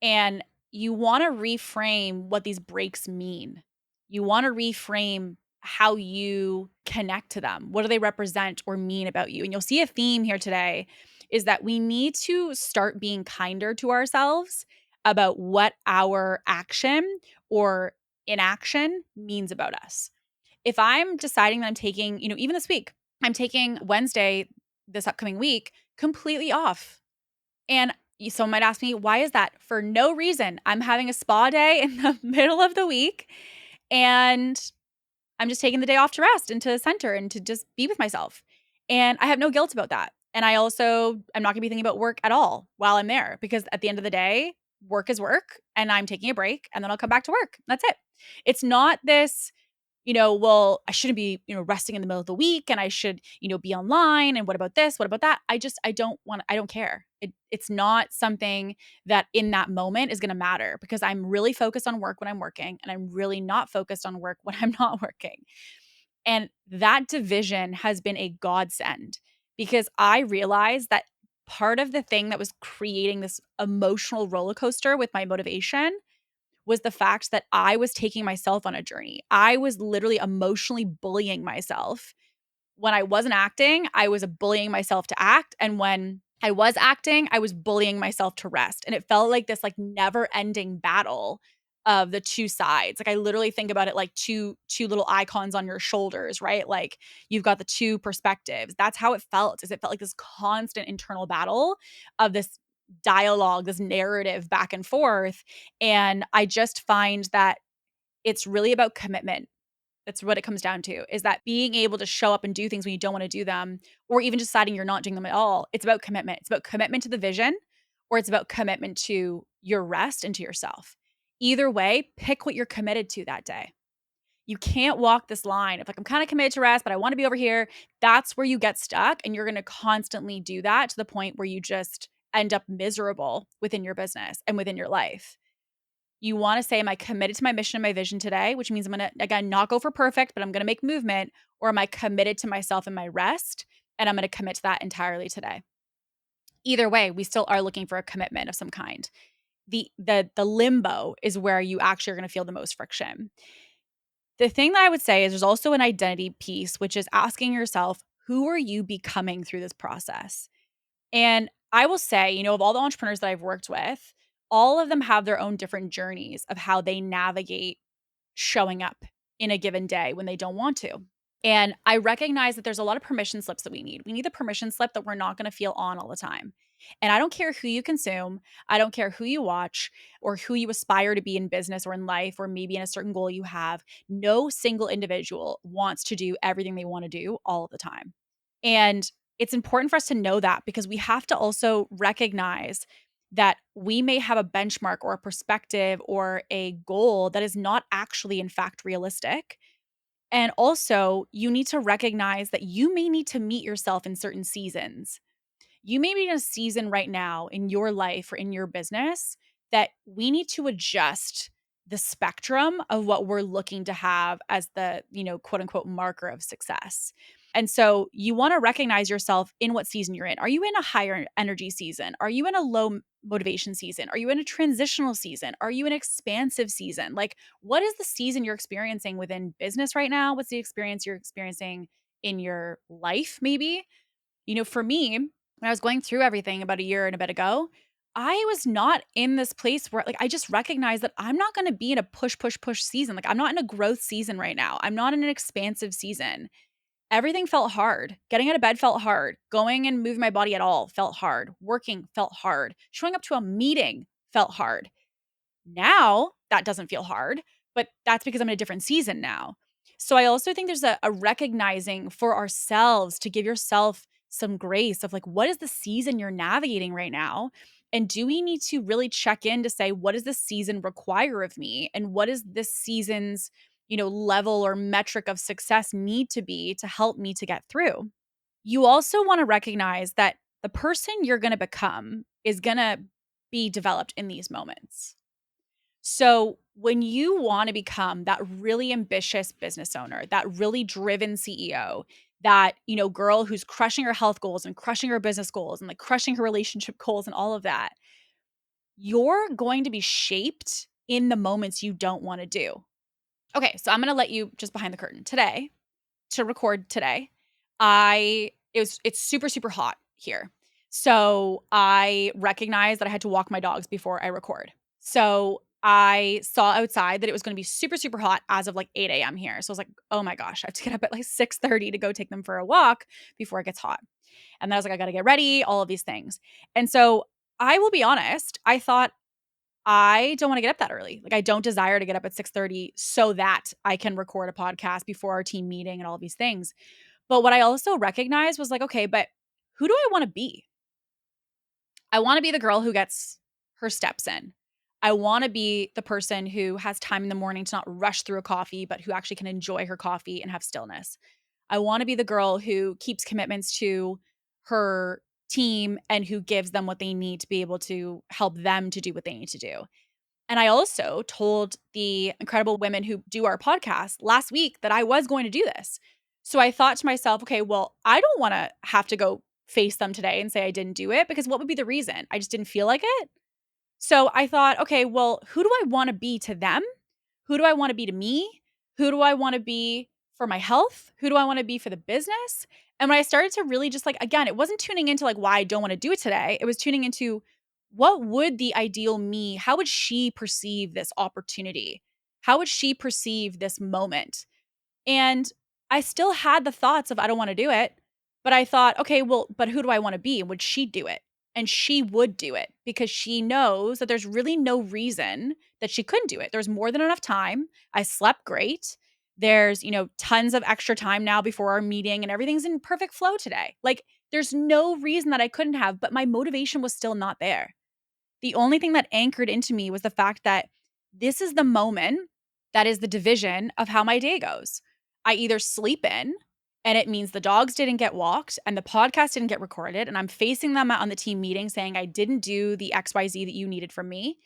And you want to reframe what these breaks mean. You want to reframe how you connect to them. What do they represent or mean about you? And you'll see a theme here today is that we need to start being kinder to ourselves about what our action or inaction means about us. If I'm deciding that I'm taking, even this week, I'm taking Wednesday this upcoming week completely off. And someone might ask me, why is that? For no reason. I'm having a spa day in the middle of the week and I'm just taking the day off to rest and to center and to just be with myself. And I have no guilt about that. And I also, I'm not going to be thinking about work at all while I'm there because at the end of the day, work is work and I'm taking a break and then I'll come back to work. That's it. It's not this, well, I shouldn't be, resting in the middle of the week and I should, be online. And what about this? What about that? I don't care. It's not something that in that moment is going to matter because I'm really focused on work when I'm working and I'm really not focused on work when I'm not working. And that division has been a godsend because I realized that part of the thing that was creating this emotional roller coaster with my motivation was the fact that I was taking myself on a journey. I was literally emotionally bullying myself. When I wasn't acting, I was bullying myself to act. And when I was acting, I was bullying myself to rest. And it felt like this never-ending battle of the two sides. Like I literally think about it like two little icons on your shoulders, right? Like you've got the two perspectives. That's how it felt. Is it felt like this constant internal battle of this dialogue, this narrative back and forth. And I just find that it's really about commitment. That's what it comes down to, is that being able to show up and do things when you don't want to do them, or even deciding you're not doing them at all. It's about commitment. It's about commitment to the vision, or it's about commitment to your rest and to yourself. Either way, pick what you're committed to that day. You can't walk this line of like, I'm kind of committed to rest, but I want to be over here. That's where you get stuck. And you're going to constantly do that to the point where you just end up miserable within your business and within your life. You want to say, am I committed to my mission and my vision today? Which means I'm going to, again, not go for perfect, but I'm going to make movement. Or am I committed to myself and my rest? And I'm going to commit to that entirely today. Either way, we still are looking for a commitment of some kind. The limbo is where you actually are going to feel the most friction. The thing that I would say is there's also an identity piece, which is asking yourself, who are you becoming through this process? And I will say, of all the entrepreneurs that I've worked with, all of them have their own different journeys of how they navigate showing up in a given day when they don't want to. And I recognize that there's a lot of permission slips that we need. We need the permission slip that we're not going to feel on all the time. And I don't care who you consume. I don't care who you watch or who you aspire to be in business or in life or maybe in a certain goal you have. No single individual wants to do everything they want to do all of the time. And it's important for us to know that because we have to also recognize that we may have a benchmark or a perspective or a goal that is not actually, in fact, realistic. And also, you need to recognize that you may need to meet yourself in certain seasons. You may be in a season right now in your life or in your business that we need to adjust the spectrum of what we're looking to have as the, quote unquote marker of success. And so you want to recognize yourself in what season you're in. Are you in a higher energy season? Are you in a low motivation season? Are you in a transitional season? Are you in an expansive season? Like, what is the season you're experiencing within business right now? What's the experience you're experiencing in your life, maybe? For me, when I was going through everything about a year and a bit ago, I was not in this place where, like, I just recognized that I'm not going to be in a push, push, push season. Like, I'm not in a growth season right now. I'm not in an expansive season. Everything felt hard. Getting out of bed felt hard. Going and moving my body at all felt hard. Working felt hard. Showing up to a meeting felt hard. Now that doesn't feel hard, but that's because I'm in a different season now. So I also think there's a recognizing for ourselves to give yourself some grace of, like, what is the season you're navigating right now? And do we need to really check in to say, what does this season require of me? And what is this season's, level or metric of success need to be to help me to get through? You also want to recognize that the person you're going to become is going to be developed in these moments. So, when you want to become that really ambitious business owner, that really driven CEO, that, girl who's crushing her health goals and crushing her business goals and like crushing her relationship goals and all of that, you're going to be shaped in the moments you don't want to do. Okay, so I'm going to let you just behind the curtain. Today, to record today, it's super super hot here. So I recognized that I had to walk my dogs before I record. So I saw outside that it was going to be super super hot as of like 8 a.m. here. So I was like, oh my gosh, I have to get up at like 6:30 to go take them for a walk before it gets hot. And then I was like, I got to get ready, all of these things. And so I will be honest, I thought, I don't want to get up that early. Like, I don't desire to get up at 6:30 so that I can record a podcast before our team meeting and all these things. But what I also recognized was like, okay, but who do I want to be? I want to be the girl who gets her steps in. I want to be the person who has time in the morning to not rush through a coffee, but who actually can enjoy her coffee and have stillness. I want to be the girl who keeps commitments to her team and who gives them what they need to be able to help them to do what they need to do. And I also told the incredible women who do our podcast last week that I was going to do this. So I thought to myself, okay, well, I don't want to have to go face them today and say I didn't do it, because what would be the reason? I just didn't feel like it. So I thought, okay, well, who do I want to be to them? Who do I want to be to me? Who do I want to be for my health? Who do I want to be for the business? And when I started to really just, like, again, it wasn't tuning into like why I don't want to do it today. It was tuning into, what would the ideal me, how would she perceive this opportunity? How would she perceive this moment? And I still had the thoughts of, I don't want to do it, but I thought, okay, well, but who do I want to be? And would she do it? And she would do it because she knows that there's really no reason that she couldn't do it. There's more than enough time. I slept great. There's, tons of extra time now before our meeting, and everything's in perfect flow today. Like, there's no reason that I couldn't have, but my motivation was still not there. The only thing that anchored into me was the fact that this is the moment that is the division of how my day goes. I either sleep in, and it means the dogs didn't get walked and the podcast didn't get recorded, and I'm facing them out on the team meeting saying I didn't do the XYZ that you needed from me.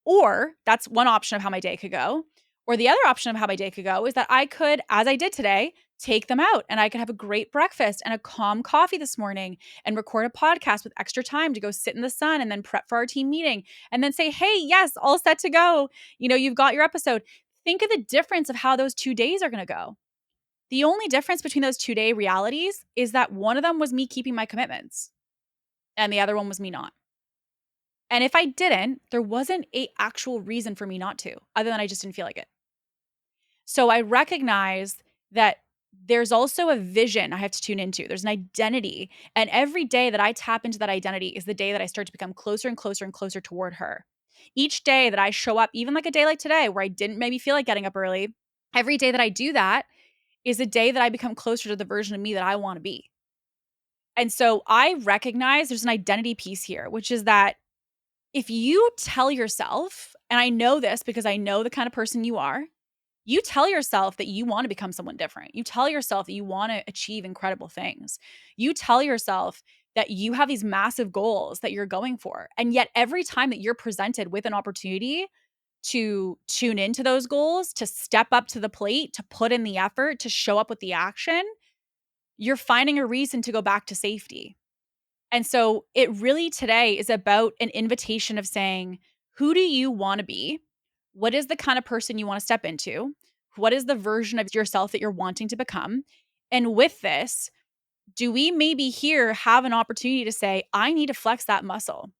Or that's one option of how my day could go. Or the other option of how my day could go is that I could, as I did today, take them out and I could have a great breakfast and a calm coffee this morning and record a podcast with extra time to go sit in the sun and then prep for our team meeting and then say, hey, yes, all set to go. You've got your episode. Think of the difference of how those 2 days are going to go. The only difference between those 2-day realities is that one of them was me keeping my commitments and the other one was me not. And if I didn't, there wasn't a actual reason for me not to, other than I just didn't feel like it. So I recognized that there's also a vision I have to tune into. There's an identity. And every day that I tap into that identity is the day that I start to become closer and closer and closer toward her. Each day that I show up, even like a day like today where I didn't maybe feel like getting up early, every day that I do that is a day that I become closer to the version of me that I want to be. And so I recognize there's an identity piece here, which is that if you tell yourself, and I know this because I know the kind of person you are, you tell yourself that you want to become someone different. You tell yourself that you want to achieve incredible things. You tell yourself that you have these massive goals that you're going for. And yet every time that you're presented with an opportunity to tune into those goals, to step up to the plate, to put in the effort, to show up with the action, you're finding a reason to go back to safety. And so it really today is about an invitation of saying, who do you want to be? What is the kind of person you want to step into? What is the version of yourself that you're wanting to become? And with this, do we maybe here have an opportunity to say, I need to flex that muscle?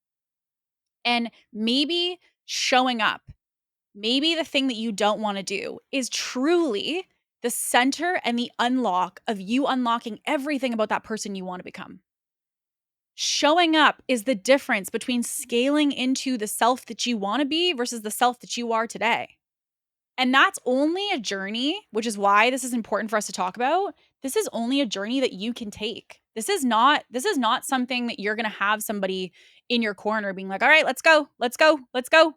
And maybe showing up, maybe the thing that you don't want to do is truly the center and the unlock of you unlocking everything about that person you want to become. Showing up is the difference between scaling into the self that you want to be versus the self that you are today. And that's only a journey, which is why this is important for us to talk about. This is only a journey that you can take. This is not something that you're going to have somebody in your corner being like, "All right, let's go. Let's go. Let's go."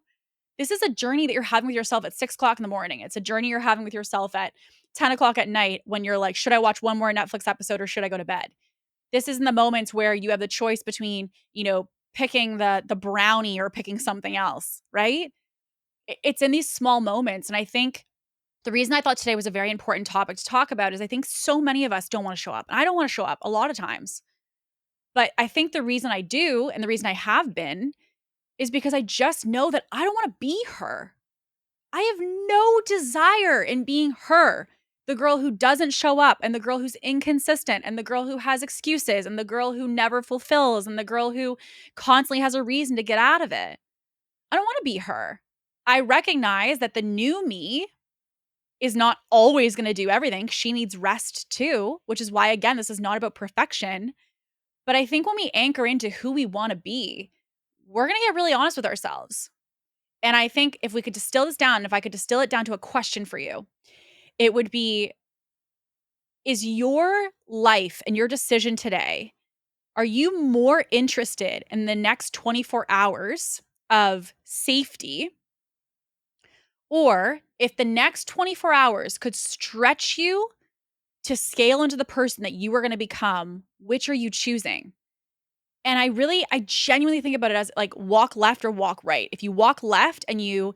This is a journey that you're having with yourself at 6 o'clock in the morning. It's a journey you're having with yourself at 10 o'clock at night when you're like, should I watch one more Netflix episode or should I go to bed? This isn't the moments where you have the choice between, picking the brownie or picking something else, right? It's in these small moments. And I think the reason I thought today was a very important topic to talk about is I think so many of us don't want to show up. And I don't want to show up a lot of times. But I think the reason I do and the reason I have been is because I just know that I don't want to be her. I have no desire in being her. The girl who doesn't show up and the girl who's inconsistent and the girl who has excuses and the girl who never fulfills and the girl who constantly has a reason to get out of it. I don't want to be her. I recognize that the new me is not always going to do everything. She needs rest too, which is why, again, this is not about perfection. But I think when we anchor into who we want to be, we're going to get really honest with ourselves. And I think if we could distill this down, if I could distill it down to a question for you, it would be, is your life and your decision today, are you more interested in the next 24 hours of safety? Or if the next 24 hours could stretch you to scale into the person that you are going to become, which are you choosing? And I genuinely think about it as like walk left or walk right. If you walk left and you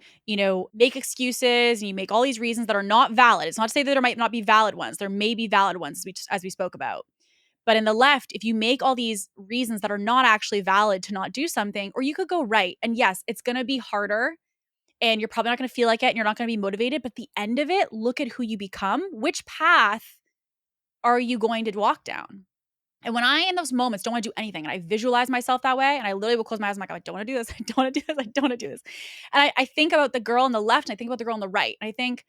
make excuses and you make all these reasons that are not valid. It's not to say that there might not be valid ones. There may be valid ones as we spoke about. But in the left, if you make all these reasons that are not actually valid to not do something, or you could go right. And yes, it's going to be harder and you're probably not going to feel like it and you're not going to be motivated. But at the end of it, look at who you become. Which path are you going to walk down? And when I, in those moments, don't want to do anything, and I visualize myself that way, and I literally will close my eyes, I'm like, I don't want to do this. I don't want to do this. I don't want to do this. And I think about the girl on the left, and I think about the girl on the right. And I think,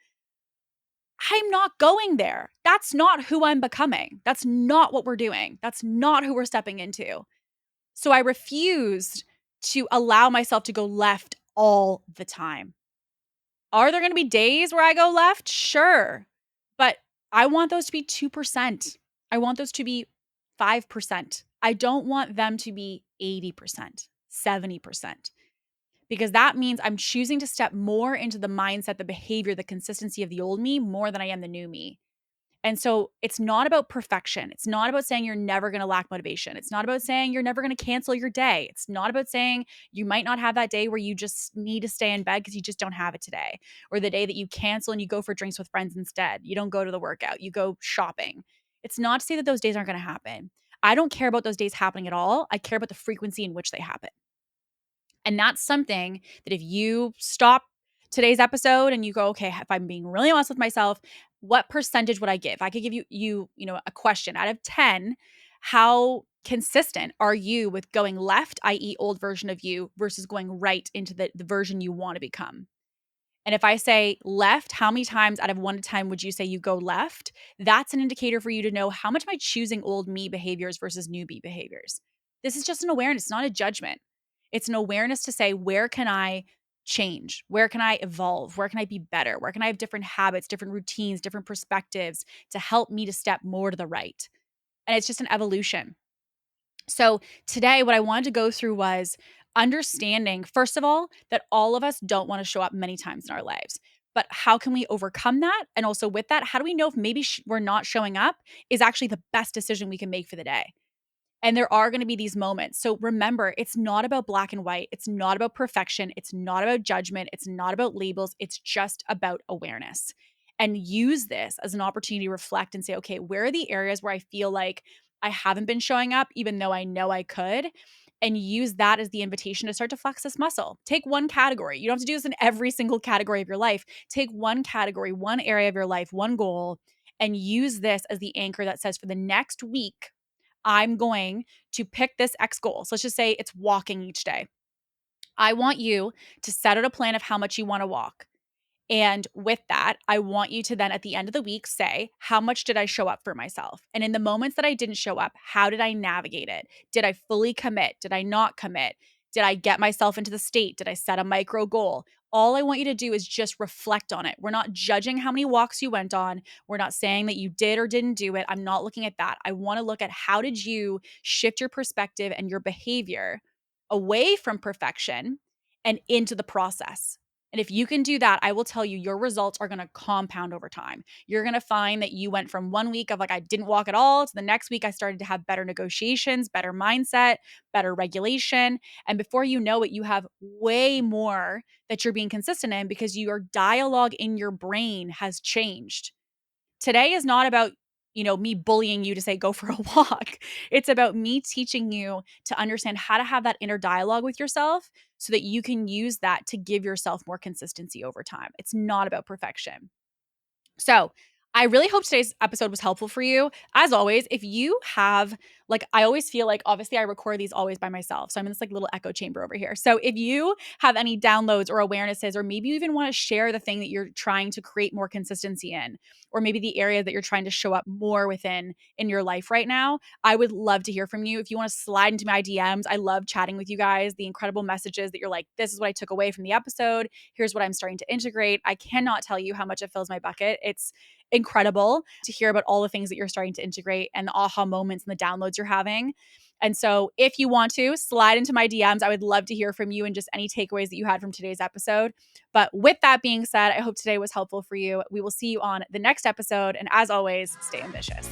I'm not going there. That's not who I'm becoming. That's not what we're doing. That's not who we're stepping into. So I refused to allow myself to go left all the time. Are there going to be days where I go left? Sure. But I want those to be 2%. I want those to be 5%. I don't want them to be 80%, 70%, because that means I'm choosing to step more into the mindset, the behavior, the consistency of the old me more than I am the new me. And so it's not about perfection. It's not about saying you're never going to lack motivation. It's not about saying you're never going to cancel your day. It's not about saying you might not have that day where you just need to stay in bed because you just don't have it today, or the day that you cancel and you go for drinks with friends instead. You don't go to the workout, you go shopping. It's not to say that those days aren't going to happen. I don't care about those days happening at all. I care about the frequency in which they happen. And that's something that if you stop today's episode and you go, okay, if I'm being really honest with myself, what percentage would I give? I could give you a question out of 10, how consistent are you with going left, i.e. old version of you, versus going right into the version you want to become? And if I say left, how many times out of 1 to 10 would you say you go left? That's an indicator for you to know how much am I choosing old me behaviors versus new me behaviors. This is just an awareness, not a judgment. It's an awareness to say, where can I change? Where can I evolve? Where can I be better? Where can I have different habits, different routines, different perspectives to help me to step more to the right? And it's just an evolution. So today, what I wanted to go through was understanding, first of all, that all of us don't want to show up many times in our lives. But how can we overcome that? And also with that, how do we know if maybe we're not showing up is actually the best decision we can make for the day? And there are going to be these moments. So remember, it's not about black and white. It's not about perfection. It's not about judgment. It's not about labels. It's just about awareness. And use this as an opportunity to reflect and say, okay, where are the areas where I feel like I haven't been showing up, even though I know I could? And use that as the invitation to start to flex this muscle. Take one category. You don't have to do this in every single category of your life. Take one category, one area of your life, one goal, and use this as the anchor that says, for the next week, I'm going to pick this X goal. So let's just say it's walking each day. I want you to set out a plan of how much you want to walk. And with that, I want you to then at the end of the week say, how much did I show up for myself? And in the moments that I didn't show up, how did I navigate it? Did I fully commit? Did I not commit? Did I get myself into the state? Did I set a micro goal? All I want you to do is just reflect on it. We're not judging how many walks you went on. We're not saying that you did or didn't do it. I'm not looking at that. I want to look at how did you shift your perspective and your behavior away from perfection and into the process. And if you can do that, I will tell you, your results are going to compound over time. You're going to find that you went from 1 week of like, I didn't walk at all, to the next week, I started to have better negotiations, better mindset, better regulation. And before you know it, you have way more that you're being consistent in because your dialogue in your brain has changed. Today is not about, me bullying you to say, go for a walk. It's about me teaching you to understand how to have that inner dialogue with yourself so that you can use that to give yourself more consistency over time. It's not about perfection. So, I really hope today's episode was helpful for you. As always, if you have, like, I always feel like, obviously, I record these always by myself. So I'm in this like little echo chamber over here. So if you have any downloads or awarenesses, or maybe you even want to share the thing that you're trying to create more consistency in, or maybe the area that you're trying to show up more within in your life right now, I would love to hear from you. If you want to slide into my DMs, I love chatting with you guys, the incredible messages that you're like, this is what I took away from the episode. Here's what I'm starting to integrate. I cannot tell you how much it fills my bucket. It's incredible to hear about all the things that you're starting to integrate and the aha moments and the downloads you're having. And so if you want to slide into my DMs, I would love to hear from you and just any takeaways that you had from today's episode. But with that being said, I hope today was helpful for you. We will see you on the next episode. And as always, stay ambitious.